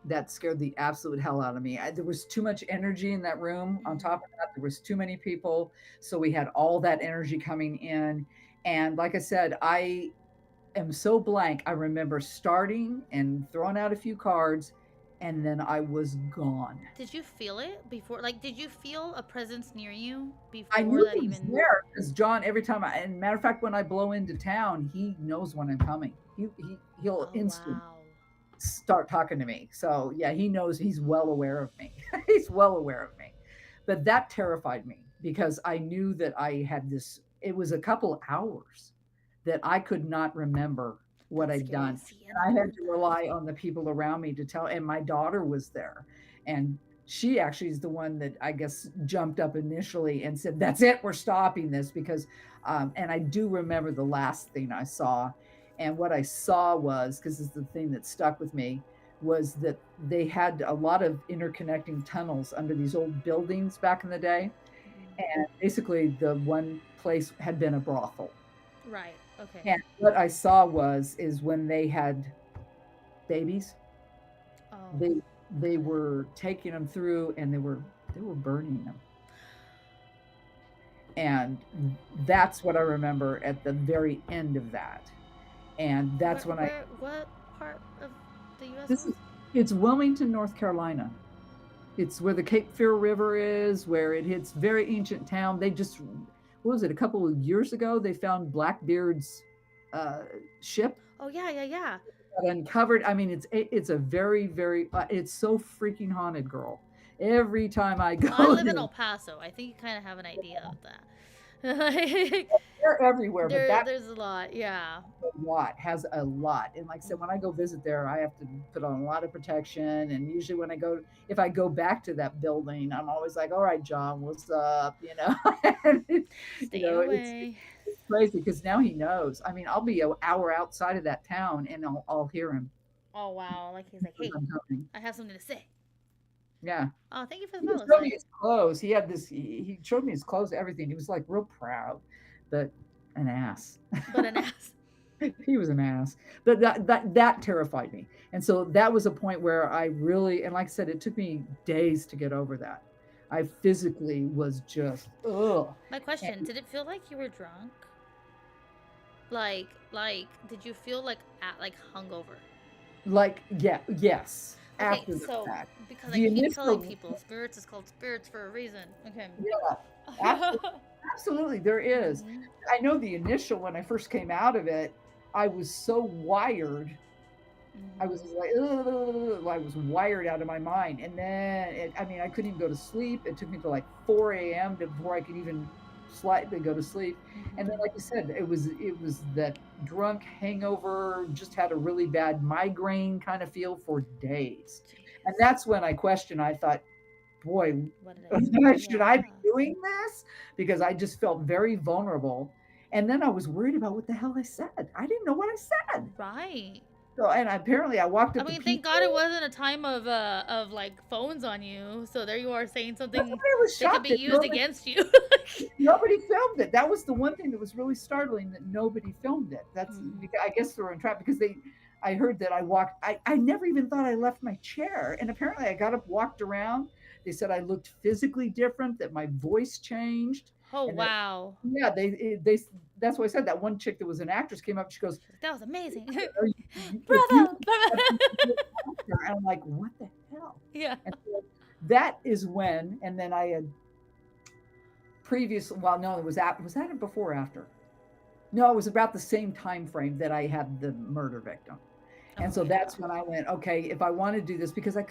That scared the absolute hell out of me. There was too much energy in that room. On Mm-hmm. top of that, there was too many people, so we had all that energy coming in. And like I said, I am so blank. I remember starting and throwing out a few cards, and then I was gone. Did you feel it before? Like, did you feel a presence near you I before knew that he was even? there because John, every time and matter of fact, when I blow into town, he knows when I'm coming. He'll Oh instantly wow. start talking to me. So yeah, he knows, he's well aware of me. He's well aware of me. But that terrified me because I knew that I had this, it was a couple hours that I could not remember what That's I'd scary. done. See, I And never I heard had to that. rely on the people around me to tell, and my daughter was there. And she actually is the one that I guess jumped up initially and said, "That's it, we're stopping this." Because, and I do remember the last thing I saw. And what I saw was, because it's the thing that stuck with me, was that they had a lot of interconnecting tunnels under these old buildings back in the day. And basically, the one place had been a brothel. Right. Okay. And what I saw is when they had babies, Oh. they they God. were taking them through, and they were burning them. And that's what I remember at the very end of that. And that's when I What part of the U.S. this was? is it's Wilmington, North Carolina. It's where the Cape Fear River is, where it hits very ancient town. They just, what was it, a couple of years ago, they found Blackbeard's uh, ship Oh yeah, yeah, yeah. got uncovered. I mean, it's a very, very, it's so freaking haunted, girl. Every time I Well, I go live in there, El Paso. I think you kind of have an idea of that. Like, They're everywhere, but that there's a lot. Yeah. has a lot. And like I said, when I go visit there, I have to put on a lot of protection. And usually when I go, if I go back to that building, I'm always like, all right, John, what's up? And Stay away. it's crazy because now he knows. I mean, I'll be an hour outside of that town and I'll hear him Oh wow! Like he's like, as hey, I'm coming. I have something to say. Yeah. Oh, thank you for the He was follow showing me sign. his clothes. He had this, he showed me his clothes, everything. He was like real proud, but an ass. But an ass. He was an ass. But that terrified me. And so that was a point where I really, and like I said, it took me days to get over that. I physically was just ugh. My question: And did it feel like you were drunk? Did you feel like hungover? like, yeah, yes, Okay, after the so fact. because I The keep telling initial, people spirits is called spirits for a reason. Okay. yeah, absolutely, absolutely, there is. Mhm. I know the initial when I first came out of it, I was so wired. I was Mhm. like, ugh, I was wired out of my mind. And then, I mean, I couldn't even go to sleep. It took me to like 4 a.m. before I could even slightly go to sleep. And then, Mhm. like you said, it was that drunk hangover. Just had a really bad migraine kind of feel for days. And Jeez. that's when I questioned. I thought, boy, What did I do? should I be Yeah. doing this? Because I just felt very vulnerable. And then I was worried about what the hell I said. I didn't know what I said. Right. So, and apparently I walked I up to mean, thank God it people. wasn't a time of like phones on you. So there you are saying That's something why I was that could be shocked that used against you. nobody filmed it. That was the one thing that was really startling, that nobody filmed it. That's Mhm. because I guess they were entrapped because I heard that I never even thought I left my chair. And apparently I got up, walked around. They said I looked physically different, that my voice changed, Oh and that, yeah, yeah, they that's why I said that one chick that was an actress came up. She goes, that was amazing. "Are you, if you Bravo, bravo. and I'm like, what the hell?" Yeah. And so that is when, and then I had previous, well, no, it was that before or after? No, it was about the same time frame that I had the murder victim. And Oh so yeah. that's when I went, okay, if I want to do this, because I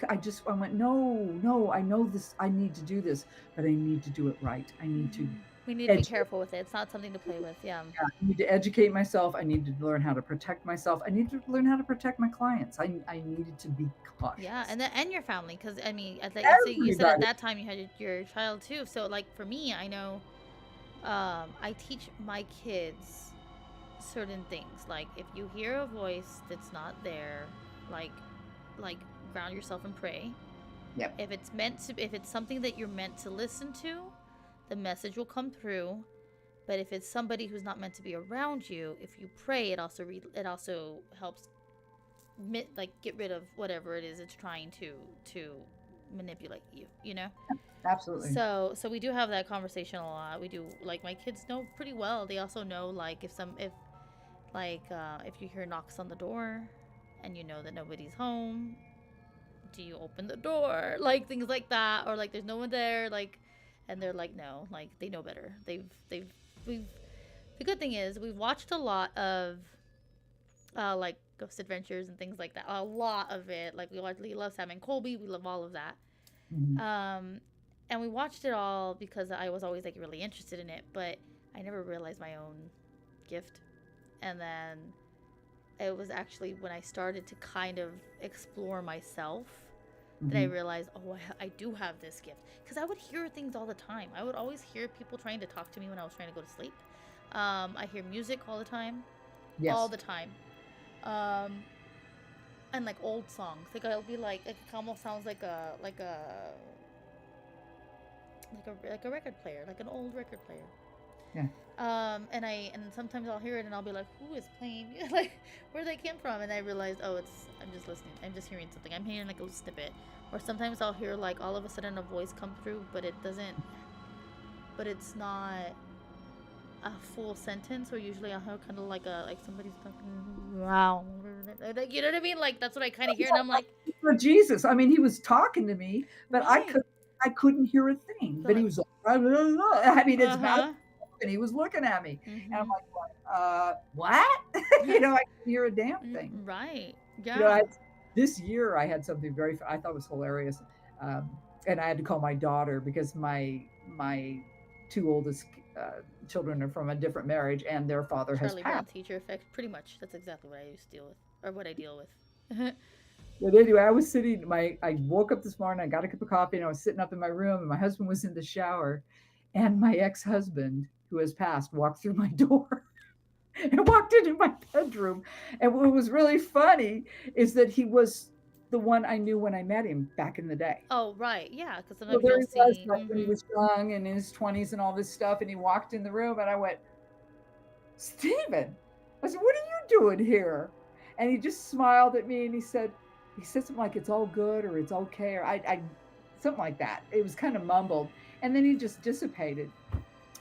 went, no, I know this, I need to do this, but I need to do it right. I need to We need to be educate, careful with it. It's not something to play with. Yeah. I need to educate myself. I need to learn how to protect myself. I need to learn how to protect my clients. I needed to be Yeah, cautious. and your family, because I mean, you said at Everybody. that time you had your child too. So like for me, I know, I teach my kids certain things. Like if you hear a voice that's not there, like like ground yourself and pray. Yep. If it's something that you're meant to listen to, the message will come through. But if it's somebody who's not meant to be around you, if you pray, it also helps like get rid of whatever it is it's trying to manipulate you. You know. Absolutely. So we do have that conversation a lot. We do, like, my kids know pretty well. They also know, like, if you hear knocks on the door and you know that nobody's home, do you open the door? Like things like that, or like there's no one there, like, and they're like, no, like they know better. We've the good thing is we've watched a lot of like Ghost Adventures and things like that. A lot of it, like we love Sam and Colby. We love all of that. Mhm. Um, and we watched it all because I was always like really interested in it, but I never realized my own gift. And then it was actually when I started to kind of explore myself that I Mhm. realized, oh, I do have this gift. Because I would hear things all the time. I would always hear people trying to talk to me when I was trying to go to sleep. I hear music all Yes. the time. Um, and like old songs. Like I'll be like, it almost sounds like a record player, like an old record player. Yeah. And sometimes I'll hear it and I'll be like, who is playing? Like, where they came from? And I realized, oh, I'm just listening. I'm just hearing something. I'm hearing like a little snippet. Or sometimes I'll hear like all of a sudden a voice come through, but but it's not a full sentence. Or usually I'll hear kind of like somebody's talking. Wow. Like, you know what I mean? Like that's what I kind of hear, and I'm like, For Jesus. I mean, he was talking to me, but right. I couldn't hear a thing. But But he like, was like, I mean, his uh mouth huh. and he was looking at me. And I'm Mm-hmm. like, what? I couldn't hear a damn thing. Right. You know, Yeah. I, this year I had something I thought was hilarious. Um, and I had to call my daughter because my two oldest children are from a different marriage, and their father has Charlie Brown passed. teacher effect. Pretty much. That's exactly what I used to deal with, or what I deal with. But anyway, I was sitting. I woke up this morning. I got a cup of coffee, and I was sitting up in my room, and my husband was in the shower, and my ex-husband, who has passed, walked through my door and walked into my bedroom. And what was really funny is that he was the one I knew when I met him back in the day. Oh, right. Yeah, because So sometimes there you'll he was, see. like when he was young and in his 20s and all this stuff, and he walked in the room, and I went, Stephen. I said, what are you doing here? And he just smiled at me, and he said something like, it's all good or it's okay, or something like that. It was kind of mumbled. And then he just dissipated.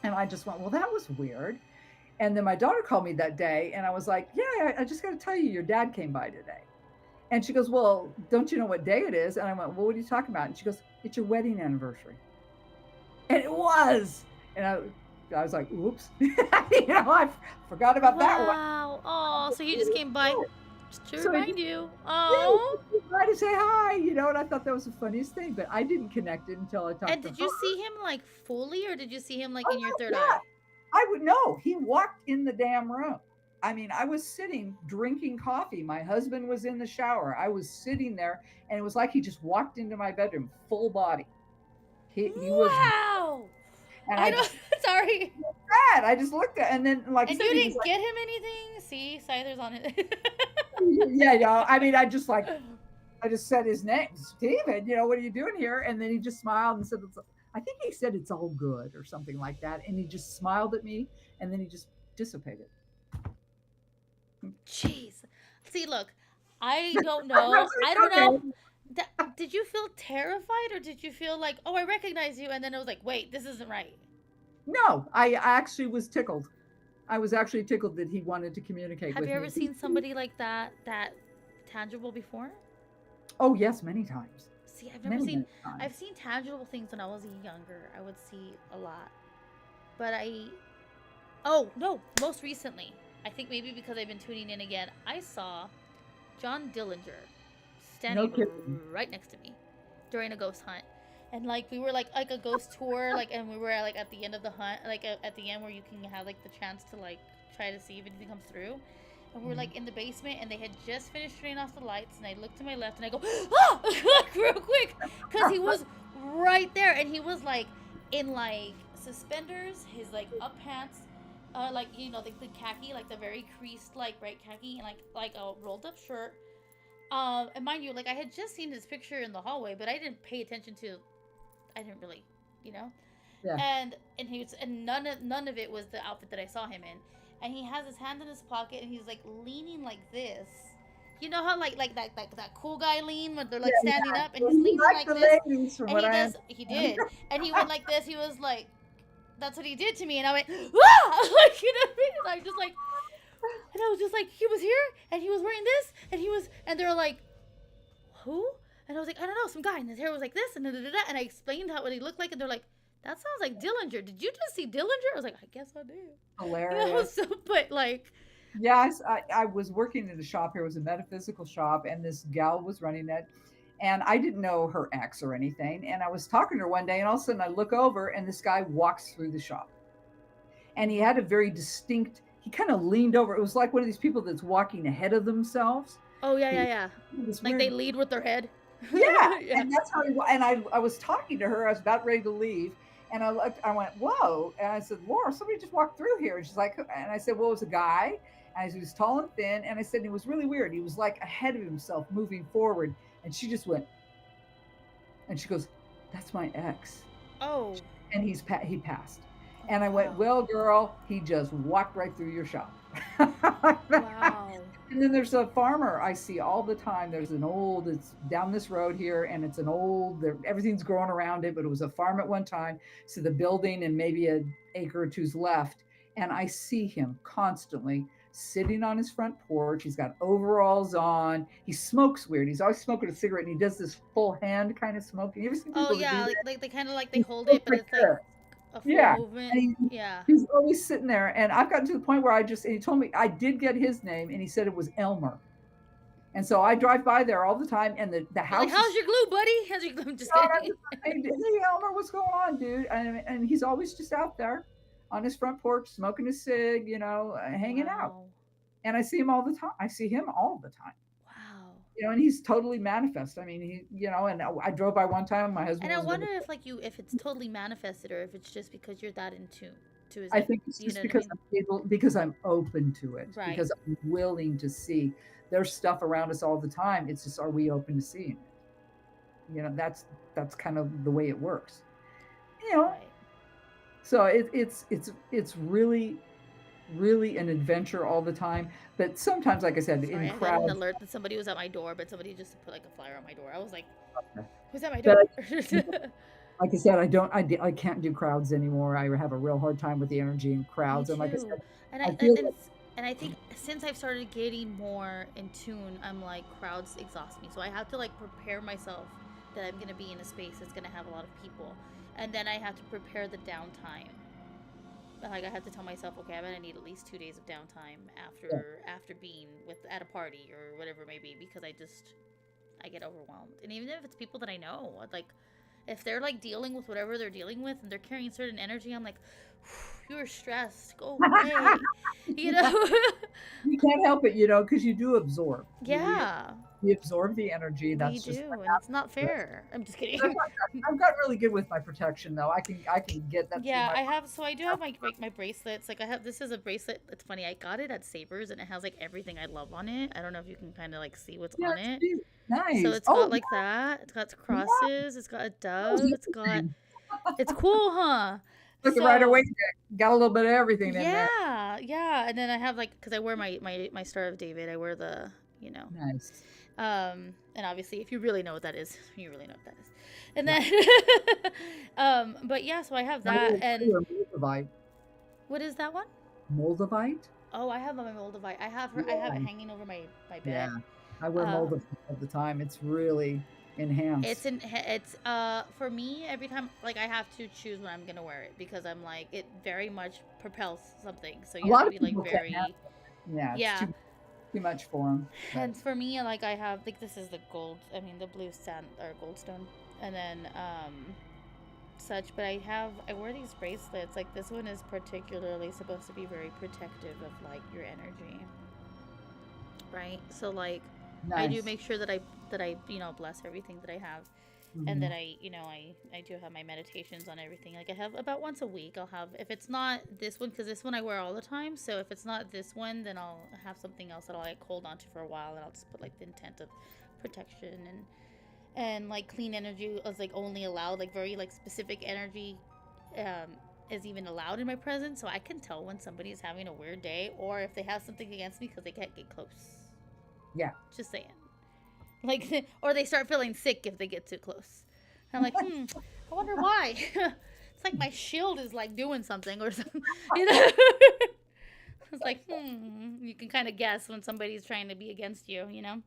And I just went, well, that was weird. And then my daughter called me that day, and I was like, yeah, I just got to tell you, your dad came by today. And she goes, well, don't you know what day it is? And I went, well, what are you talking about? And she goes, it's your wedding anniversary. And it was. And I was like, oops. I forgot about that one. Wow. Oh, so he just came by just to So remind you. yeah, Oh. he tried to say hi, and I thought that was the funniest thing, but I didn't connect it until I talked And to did her. you see him like fully, or did you see him like Oh, in your third no, eye? yeah. I would know. He walked in the damn room. I mean, I was sitting drinking coffee. My husband was in the shower. I was sitting there, and it was like he just walked into my bedroom, full body. He was, Wow. and I I don't. just Sorry. sad. I just looked at, and then like I And said, you he was didn't get him anything? See, Scyther's on it. like, yeah, I mean, I just said his name, Steven, what are you doing here? And then he just smiled and said, I think he said it's all good or something like that. And he just smiled at me, and then he just dissipated. Jeez. See, look, I don't I was know. I don't like, know. okay. Did you feel terrified, or did you feel like, oh, I recognize you, and then it was like, wait, this isn't right? No, I actually was tickled. I was actually tickled that he wanted to communicate Have with you me. ever seen somebody like that tangible before? Oh, yes, many times. See, I've never Many, seen. many times. I've seen tangible things when I was younger. I would see a lot, but I. Oh no! Most recently, I think maybe because I've been tuning in again, I saw John Dillinger No standing kidding. right next to me during a ghost hunt, and like we were like a ghost tour, like, and we were like at the end of the hunt, like at the end where you can have like the chance to like try to see if anything comes through. And we were like in the basement, and they had just finished turning off the lights, and I looked to my left, and I go, ah, like real quick, because he was right there, and he was like in like suspenders, his like up pants, like the khaki, like the very creased like bright khaki, and like a rolled up shirt. And mind you, like I had just seen his picture in the hallway, but I didn't pay attention to. I didn't really, you know. Yeah. And he was, and none of it was the outfit that I saw him in. And he has his hand in his pocket, and he's like leaning like this. You know how like that cool guy lean when they're like Yeah, standing yeah. up, and Well, he's he leaning liked like the this. ladies, from And what he I does, he understand. did, and he went like this. He was like, that's what he did to me, and I went, ah, like you know what I mean? And I just like, and I was just like, he was here, and he was wearing this, and they were like, who? And I was like, I don't know, some guy, and his hair was like this, and and I explained what he looked like, and they're like, that sounds like Dillinger. Did you just see Dillinger? I was like, I guess I did. Hilarious. So, but like, Yes, I was working in a shop here. It was a metaphysical shop, and this gal was running it. And I didn't know her ex or anything. And I was talking to her one day, and all of a sudden I look over, and this guy walks through the shop. And he had a very distinct, he kind of leaned over. It was like one of these people that's walking ahead of themselves. oh yeah, He, this like weird, they lead with their head. yeah. Yeah. And that's how and I was talking to her. I was about ready to leave. And I looked, I went, whoa. And I said, Laura, somebody just walked through here. And she's like, and I said, well, it was a guy. And he was tall and thin. And I said, it was really weird. He was like ahead of himself, moving forward. And she just went, and she goes, that's my ex. Oh. And he passed. And I went, Wow. well, girl, he just walked right through your shop. Wow. And then there's a farmer I see all the time. It's down this road here, and it's everything's growing around it, but it was a farm at one time. So the building and maybe an acre or two's left. And I see him constantly sitting on his front porch. He's got overalls on. He smokes weird. He's always smoking a cigarette, and he does this full hand kind of smoking. You ever seen Oh people yeah, that do that? like they kind of like they He hold smokes it, but right it's like there. a full Yeah. movement. And Yeah. he's always sitting there. And I've gotten to the point where and he told me I did get his name, and he said it was Elmer. And so I drive by there all the time, and the You're house like, how's your glue, buddy? How's your glue? I'm just I'm kidding. just like, hey, Elmer, what's going on, dude? And he's always just out there. on his front porch smoking a cig, hanging out. Wow. And I see him all the time. I see him all the time. Wow. And he's totally manifest. I mean, and I drove by one time. My husband And I was going wonder to. if if it's totally manifested or if it's just because you're that in tune to his I think it's you just know what I mean? because I'm open to it, Right. because I'm willing to see. There's stuff around us all the time. It's just, are we open to seeing it? That's kind of the way it works. You know, Right. so it's really an adventure all the time. But sometimes, like I said, Sorry, in I got an crowds. alert that somebody was at my door, but somebody just put like a flyer on my door. I was like, who's at my But door? like I said, I can't do crowds anymore. I have a real hard time with the energy in Me crowds. And like I too. said, And I feel and I think since I've started getting more in tune, I'm like crowds exhaust me. So I have to like prepare myself that I'm gonna be in a space that's gonna have a lot of people, and then I have to prepare the downtime. Like I have to tell myself, okay, I'm gonna need at least 2 days of downtime like, after being with at a party or whatever it may be, because I get overwhelmed. And even if it's people that I know, like if they're like dealing with whatever they're dealing with and they're carrying certain energy, I'm like, you're stressed, go away, you know? you can't help it, because you do absorb. Yeah, You absorb the energy. we That's just do, what and it's not happens. fair. I'm just But kidding. I've got really good with my protection, though. I can get that through Yeah, my. I have. So I do have my bracelets. Like I have. This is a bracelet. It's funny. I got it at Savers, and it has like everything I love on it. I don't know if you can kind of like see what's Yeah, on it's it. cute. So Nice. it's got Oh, like that. It's got yeah, yeah. crosses. It's got a That was dove. It's got. interesting. It's cool, huh? Look right away. So Got a little bit of everything in there. yeah, yeah. And then I have like because I wear my Star of David. I wear the Nice. and obviously if you really know what that is, you really know what that is. And Yeah. then but yeah, so I have I that. wear, I And wear Moldavite. what is that one? Moldavite? Oh, I have my Moldavite. I have it Yeah. hanging over my Yeah. bed. I wear Um, Moldavite all the time. It's really enhanced. it's for me every time like I have to choose when I'm gonna wear it because I'm like it very much propels something. So A you have lot to of be like people can't have very it. Yeah, it's yeah. too much for them. But And for me, like I have like this is the gold. I mean the blue sand or goldstone, and then such. But I wear these bracelets. Like this one is particularly supposed to be very protective of like your energy, right? So like I do nice. make sure that I bless everything that I have, and that Hmm. I do have my meditations on everything. Like I have about once a week. I'll have if it's not this one because this one I wear all the time. So if it's not this one, then I'll have something else that I'll like hold on to for a while, and I'll just put like the intent of protection and like clean energy is like only allowed, like very like specific energy um is even allowed in my presence, so I can tell when somebody's having a weird day or if they have something against me because they can't get close. Yeah. Just saying. Like or they start feeling sick if they get too close. I'm like, I wonder why. It's like my shield is like doing something or something, you know. It's like, you can kind of guess when somebody's trying to be against you, you know.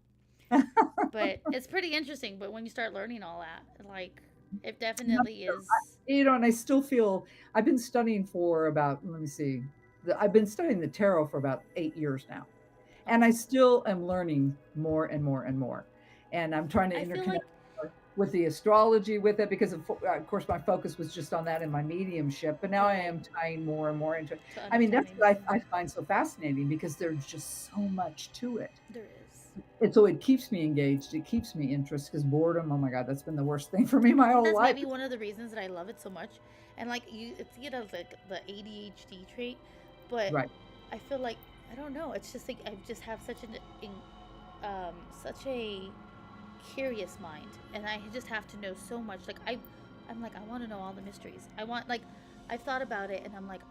But it's pretty interesting. But when you start learning all that, like, it Not definitely sure. is. And I still feel I've been studying for about, let me see, I've been studying the tarot for about 8 years now. Oh, And I still am learning more and more and more. And I'm trying to I feel interconnect like more with the astrology with it because, of course, my focus was just on that in my mediumship. But now I right am tying more and more into it. to I mean, that's understanding what more. I find so fascinating because there's just so much to it. There is. And so it keeps me engaged. It keeps me interested because boredom, oh my God, that's been the worst thing for me I my think whole that's life. maybe one of the reasons that I love it so much. And like it's like the ADHD trait, but Right. I feel like I don't know. It's just like I just have such a curious mind, and I just have to know so much. Like I'm like I want to know all the mysteries. I want like I've thought about it, and I'm like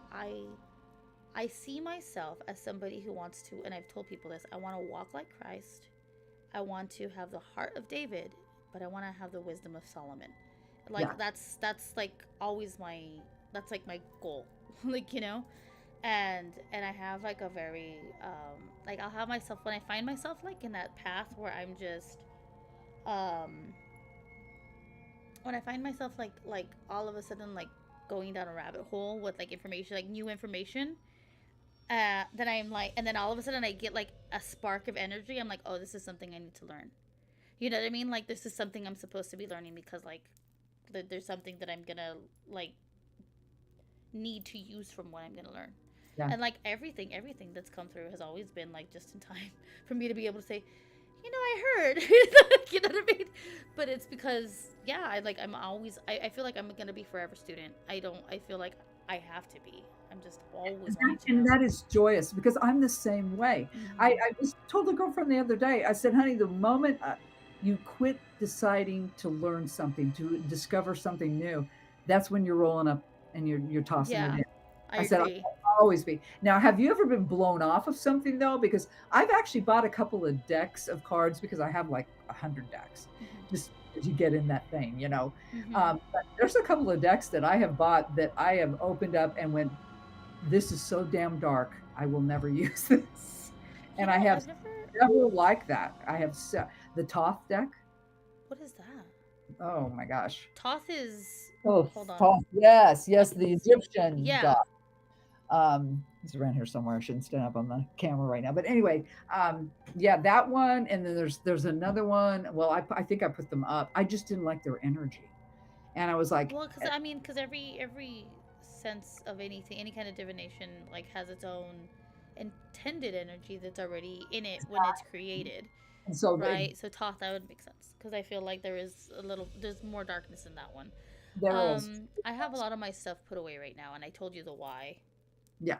I see myself as somebody who wants to, and I've told people this. I want to walk like Christ. I want to have the heart of David, but I want to have the wisdom of Solomon. Yeah. Like that's like always that's like my goal. Like, and I have like a very like I'll have myself when I find myself like in that path where I'm just um when I find myself like all of a sudden like going down a rabbit hole with like information, like new information, then I'm like, and then all of a sudden I get like a spark of energy. I'm like, oh, this is something I need to learn. You know what I mean? Like this is something I'm supposed to be learning because like there's something that I'm gonna like need to use from what I'm going to learn. Yeah. And like everything that's come through has always been like just in time for me to be able to say, I heard. You know what I mean? But it's because, yeah, I feel like I'm going to be forever student. I feel like I have to be. I'm just always wanting to And know. that is joyous because I'm the same way. I Mm-hmm. was told a girlfriend the other day, I said, honey, the moment you quit deciding to learn something, to discover something new, that's when you're rolling up and you're tossing it Yeah, in. I I said, agree. I'll always be. Now, have you ever been blown off of something though? Because I've actually bought a couple of decks of cards because I have like 100 decks, Mm-hmm. just as you get in that thing, Mm-hmm. But there's a couple of decks that I have bought that I have opened up and went, this is so damn dark. I will never use this. And I have I've never. several like that. The Toth deck. What is that? Oh my gosh. Toth is. Oh, Hold on. Thoth. Yes, I yes, can the see. Egyptian god. Yeah. He's around here somewhere. I shouldn't stand up on the camera right now. But anyway, yeah, that one. And then there's another one. Well, I think I put them up. I just didn't like their energy. And I was like, Well, because every sense of anything, any kind of divination, like has its own intended energy that's already in it when it's created, and so right? So Toth, that would make sense because I feel like there's more darkness in that one. there is. I have a lot of my stuff put away right now, and I told you the why. Yeah.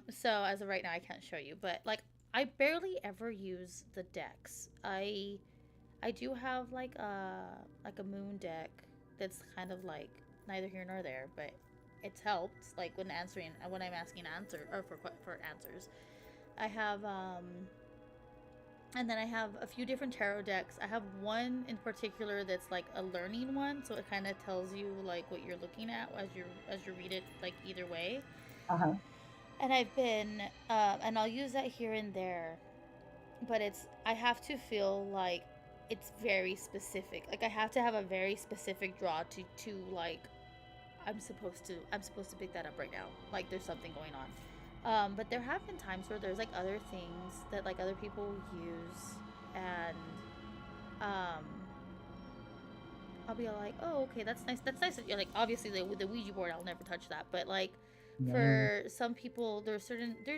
So as of right now, I can't show you, but like I barely ever use the decks. I do have like a moon deck that's kind of like neither here nor there, but it's helped like when I'm asking answer or for answers. I have and then I have a few different tarot decks. I have one in particular that's like a learning one, so it kind of tells you like what you're looking at as you read it, like either way. Uh-huh. And and I'll use that here and there, but I have to feel like it's very specific. Like I have to have a very specific draw to like I'm supposed to pick that up right now. Like there's something going on. But there have been times where there's like other things that like other people use, and um, I'll be like, oh, okay, that's nice. That's nice. Like obviously with the Ouija board, I'll never touch that. But like No. for some people, there's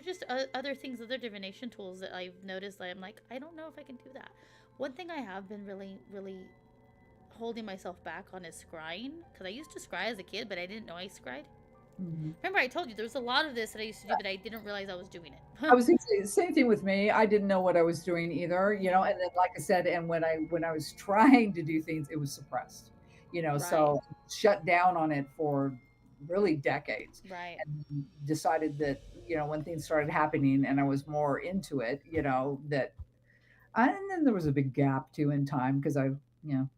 just other things, other divination tools that I've noticed that I'm like, I don't know if I can do that. One thing I have been really, really holding myself back on is scrying, because I used to scry as a kid, but I didn't know I scried. Mhm. Remember, I told you there was a lot of this that I used to do, but I didn't realize I was doing I it. was gonna say the same thing with me. I didn't know what I was doing either, Mm-hmm. and then like I said, and when I was trying to do things, it was suppressed, Right, so shut down on it for really decades right. and decided that, when things started happening and I was more into it, that and then there was a big gap too in time because I,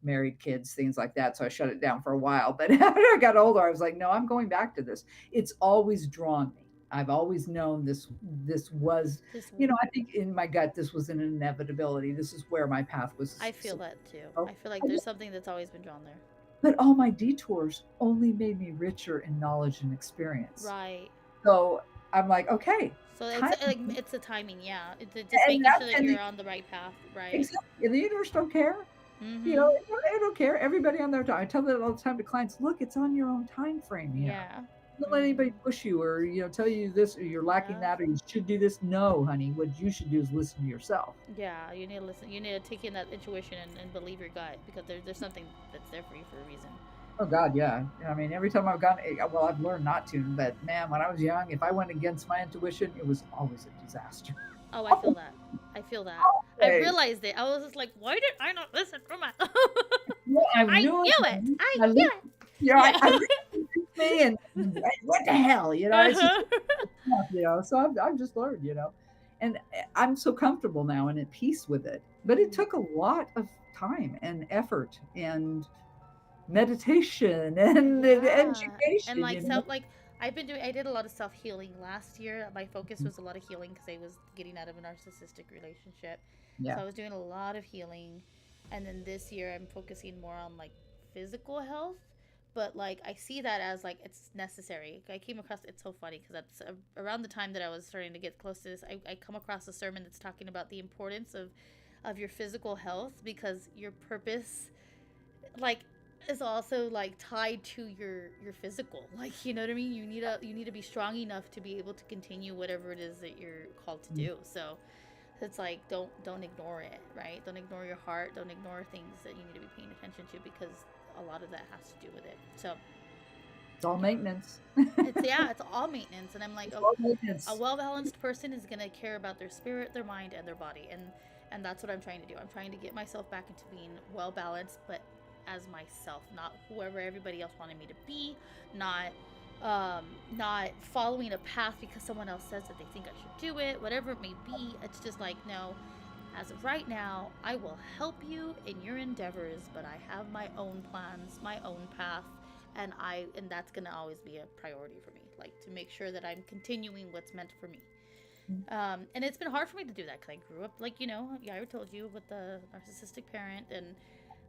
married kids, things like that. So I shut it down for a while. But after I got older, I was like, no, I'm going back to this. It's always drawn me. I've always known this was, This I think in my gut this was an inevitability. This is where my path I was feel supposed that too. to go. I feel like there's something that's always been drawn there. But all my detours only made me richer in knowledge and experience. Right. So I'm like, okay, So time. it's a timing, yeah. It's just And making that sure that and you're on the right path, right? exactly, and the universe don't care. Mm-hmm. I don't care. Everybody on their time. I tell that all the time to clients. Look, it's on your own time frame here. Yeah. Don't let anybody Mm-hmm. push you or tell you this or you're lacking Yeah. that or you should do this. No, honey. What you should do is listen to yourself. Yeah, you need to listen. You need to take in that intuition and believe your gut, because there's something that's there for you for a reason. Oh God, yeah. I mean, every time I've gone, well, I've learned not to. But man, when I was young, if I went against my intuition, it was always a disaster. Oh, I feel that. I feel that. I Always. realized it. I was just like, why did I not listen to my? Yeah, I I knew knew it. it. I I knew listened, it. I Yeah. listened to me and what the hell, it's just so I've just learned, and I'm so comfortable now and at peace with it. But it Mm-hmm. took a lot of time and effort and meditation and Yeah, and education, like I did a lot of self healing last year. My focus was a lot of healing because I was getting out of a narcissistic relationship, so Yeah. I was doing a lot of healing. And then this year I'm focusing more on like physical health, but like I see that as like it's necessary. I came across it's so funny because that's around the time that I was starting to get close to this. I come across a sermon that's talking about the importance of your physical health, because your purpose, like is also like tied to your physical. Like, you know what I mean? You need to be strong enough to be able to continue whatever it is that you're called to do. So it's like don't ignore it, right? Don't ignore your heart. Don't ignore things that you need to be paying attention to, because a lot of that has to do with it. So It's all maintenance. it's all maintenance, and I'm like, It's oh, all a maintenance. well balanced person is gonna care about their spirit, their mind, and their body, and that's what I'm trying to do. I'm trying to get myself back into being well balanced, but as myself, not whoever everybody else wanted me to be, not not following a path because someone else says that they think I should do it, whatever it may be. It's just like, no, as of right now, I will help you in your endeavors, but I have my own plans, my own path, and that's gonna always be a priority for me. Like, to make sure that I'm continuing what's meant for me. And it's been hard for me to do that because I grew up, like, yeah, I told you, with the narcissistic parent, and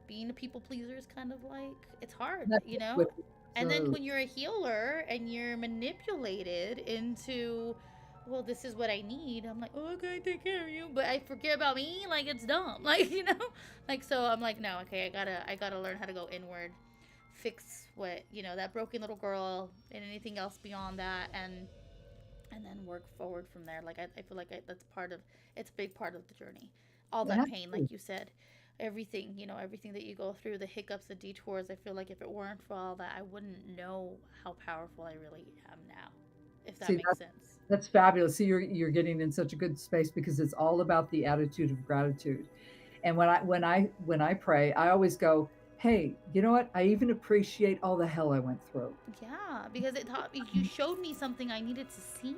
being a people pleaser is kind of like, it's hard, That's you know? with And then so when you're a healer and you're manipulated into, well, this is what I need, I'm like, oh, okay, take care of you, but I forget about me. Like, it's dumb. Like, like, so I'm like, no, okay, I gotta learn how to go inward, fix what, that broken little girl, and anything else beyond that, and then work forward from there. Like, I feel like that's part of, it's a big part of the journey. All and that that's pain, true. like you said, everything, everything that you go through, the hiccups, the detours. I feel like if it weren't for all that, I wouldn't know how powerful I really am now, if that See, makes sense. that's fabulous. See, you're getting in such a good space because it's all about the attitude of gratitude. And when I pray, I always go, "Hey, you know what? I even appreciate all the hell I went through." Yeah, because it taught me, you showed me something I needed to see.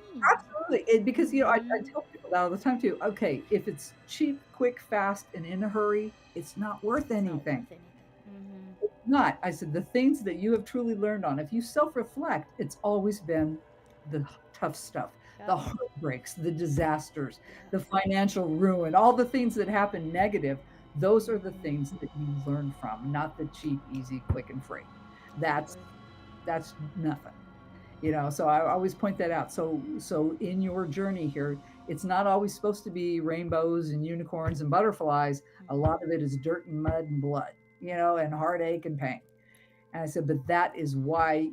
Absolutely, because I Mm-hmm. tell people that all the time too. Okay, if it's cheap, quick, fast, and in a hurry, it's not worth It's not anything. worth anything. Mm-hmm. Not. I said the things that you have truly learned on. If you self-reflect, it's always been the tough stuff, the Yep. heartbreaks, the disasters, the Yes. financial ruin, all the things that happen negative. Those are the things Mm-hmm. that you learn from, not the cheap, easy, quick, and free. That's Exactly. that's nothing. So I always point that out. So in your journey here, it's not always supposed to be rainbows and unicorns and butterflies. A Mm-hmm. lot of it is dirt and mud and blood, and heartache and pain. And I said, but that is why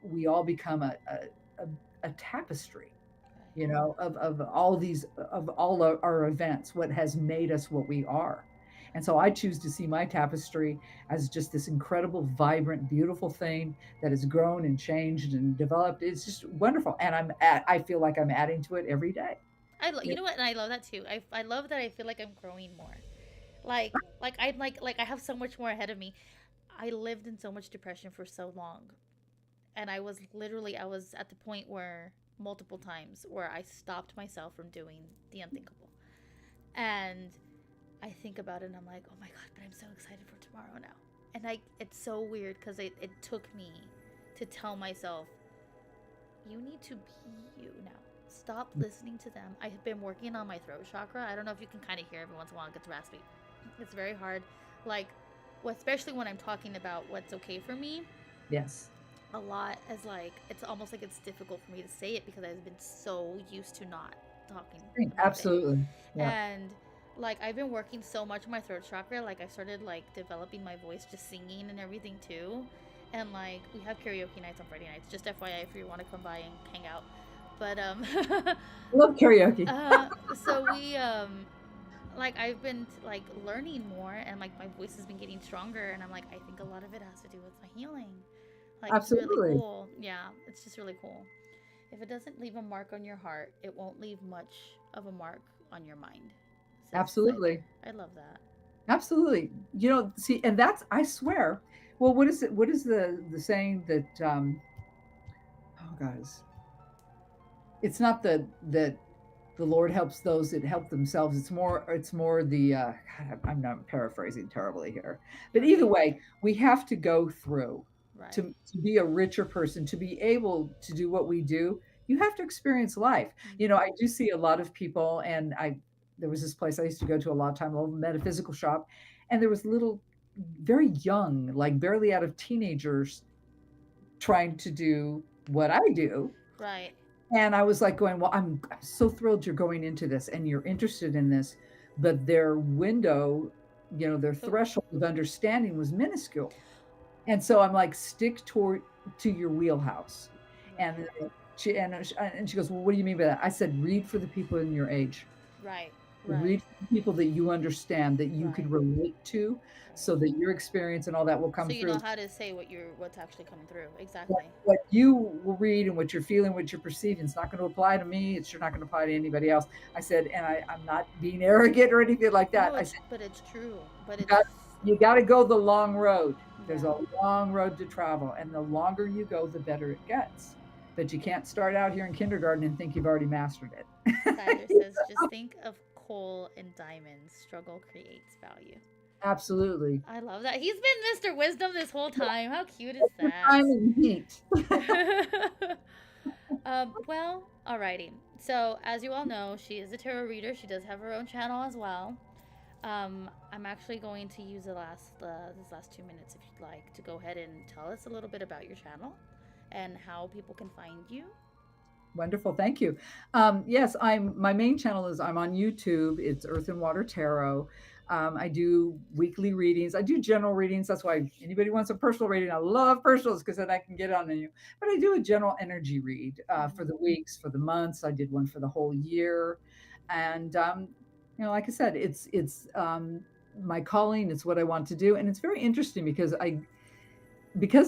we all become a tapestry, Right. of all these, of all our events, what has made us what we are. And so I choose to see my tapestry as just this incredible, vibrant, beautiful thing that has grown and changed and developed. It's just wonderful. And I feel like I'm adding to it every day. You know what, and I love that too. I love that I feel like I'm growing more. Like I have so much more ahead of me. I lived in so much depression for so long, and I was at the point where multiple times where I stopped myself from doing the unthinkable. And I think about it and I'm like, oh my god, but I'm so excited for tomorrow now. And it's so weird because it took me to tell myself, you need to be you now. Stop listening to them. I have been working on my throat chakra. I don't know if you can kind of hear every once in a while it gets raspy. It's very hard. Like, well, especially when I'm talking about what's okay for me, Yes. a lot as like, it's almost like it's difficult for me to say it because I've been so used to not talking about it. Absolutely. Yeah. And like, I've been working so much on my throat chakra. Like, I started like developing my voice, just singing and everything too. And like, we have karaoke nights on Friday nights, just FYI if you want to come by and hang out. But Love karaoke. so we like, I've been like learning more, and like my voice has been getting stronger, and I'm like, I think a lot of it has to do with my healing. Like, it's really Absolutely. cool. Yeah, it's just really cool. If it doesn't leave a mark on your heart, it won't leave much of a mark on your mind, sis. Absolutely. I love that. Absolutely. See, and that's, I swear. Well, what is it? What is the saying that, oh guys, it's not that the Lord helps those that help themselves. It's more the, God, I'm not paraphrasing terribly here. But You're either okay. way, we have to go through Right. to be a richer person, to be able to do what we do. You have to experience life. I Mm-hmm. do see a lot of people, and I there was this place I used to go to a lot of time, a little metaphysical shop, and there was little, very young, like barely out of teenagers, trying to do what I do. Right. And I was like going, well, I'm so thrilled you're going into this and you're interested in this, but their window, their Oh, threshold of understanding was minuscule. And so I'm like, stick toward to your wheelhouse. And Right. she goes, well, what do you mean by that? I said, read for the people in your age. Right. Right. Read for the people that you understand, that you could Right. relate to, Right. so that your experience and all that will So come you through. know how to say what's actually coming through. what, Exactly. what you will read and what you're feeling, what you're perceiving, it's not going to apply to me. It's sure not going to apply to anybody else. I said, and I'm not being arrogant or anything like that. No, I it's said, but it's true. But you it's got, you got to go the long road. There's yeah. a long road to travel, and the longer you go, the better it gets. But you can't start out here in kindergarten and think you've already mastered Skylar it. says, just think of coal and diamonds. Struggle creates value. Absolutely. I love that. He's been Mr. Wisdom this whole time. How cute is The that? time and heat. Well, alrighty. So, as you all know, she is a tarot reader. She does have her own channel as well. I'm actually going to use this last 2 minutes, if you'd like, to go ahead and tell us a little bit about your channel and how people can find you. Wonderful, thank you. Yes, my main channel is I'm on YouTube. It's Earth and Water Tarot. I do weekly readings. I do general readings. That's why anybody wants a personal reading, I love personals because then I can get on you. But I do a general energy read for the Mm-hmm. weeks, for the months. I did one for the whole year, and like I said, it's my calling. It's what I want to do, and it's very interesting because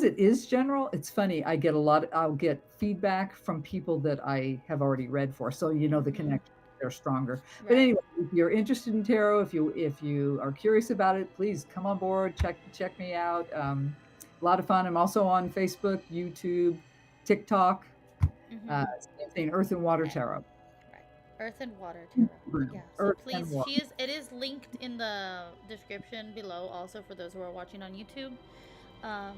it is general. It's funny, I'll get feedback from people that I have already read for, so the Mm-hmm. connection, they're stronger. But Right. anyway, if you're interested in tarot, if you are curious about it, please come on board, check me out. A lot of fun. I'm also on Facebook, YouTube, TikTok. uh, Mm-hmm. Same thing, Earth and Water Okay. Tarot. Right. Earth and Water Tarot. Yeah. So Earth and please, Water. it is linked in the description below, also for those who are watching on YouTube. And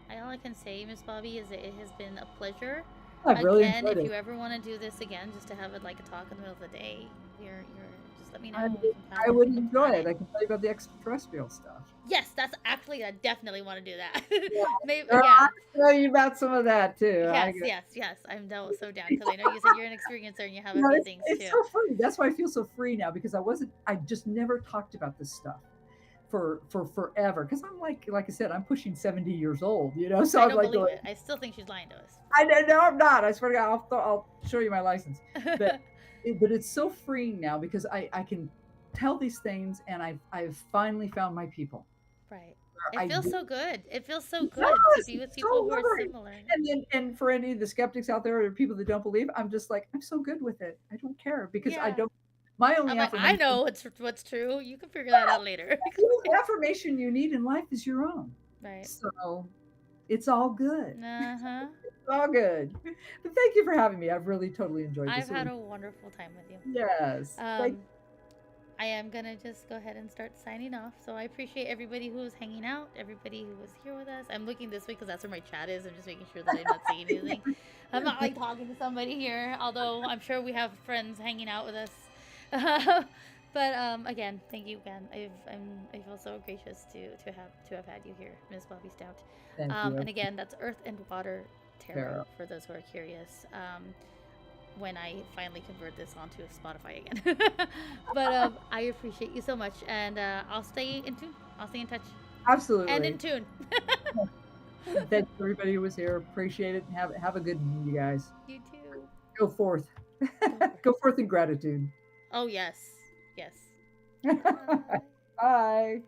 yeah, all I can say, Miss Bobby, is that it has been a pleasure. I've really Again, enjoyed if it. you ever want to do this again, just to have it like a talk in the middle of the day, you're just let me I, know. We can I would we can enjoy plan it. it. I can tell you about the extraterrestrial stuff. Yes, that's actually I definitely want to do that. Yeah, Maybe girl, I yeah. can tell you about some of that too. Yes, yes, yes. I'm so down because I know you said you're an experiencer and you have a few things It's too. so free. That's why I feel so free now, because I just never talked about this stuff for forever. Because I'm like I said, I'm pushing 70 years old, so I I'm don't like believe going, it. I still think she's lying to us. I know I'm not. I swear to God, I'll show you my license. But it's so freeing now because I can tell these things, and I've finally found my people. Right. Where It I feels do. so good. It feels so good to Yes, be with it's people so who are liberating. similar. And for any of the skeptics out there or people that don't believe, I'm just like, I'm so good with it. I don't care because I Yeah. don't. My I'm only like, I affirmation, know what's true. You can figure that out later. the only affirmation you need in life is your own. Right. So it's all good. Uh huh. It's all good. But thank you for having me. I've really totally enjoyed I've this. It had was, a wonderful time with you. yes. Thank. I am gonna just go ahead and start signing off. So I appreciate everybody who was hanging out, everybody who was here with us. I'm looking this way because that's where my chat is. I'm just making sure that I'm not saying anything. I'm not like talking to somebody here, although I'm sure we have friends hanging out with us. But again, thank you again. I feel so gracious to have had you here, Miss Bobbi Stout. Thank And you. again, that's Earth and Water Tarot Tara. for those who are curious. When I finally convert this onto Spotify again. But I appreciate you so much, and I'll stay in tune. I'll stay in touch and in Absolutely. tune. Thank you, everybody who was here. Appreciate it. Have a good one, you guys. You too. Go forth. Go for it. Go forth in gratitude. Oh yes, yes. Bye. Bye.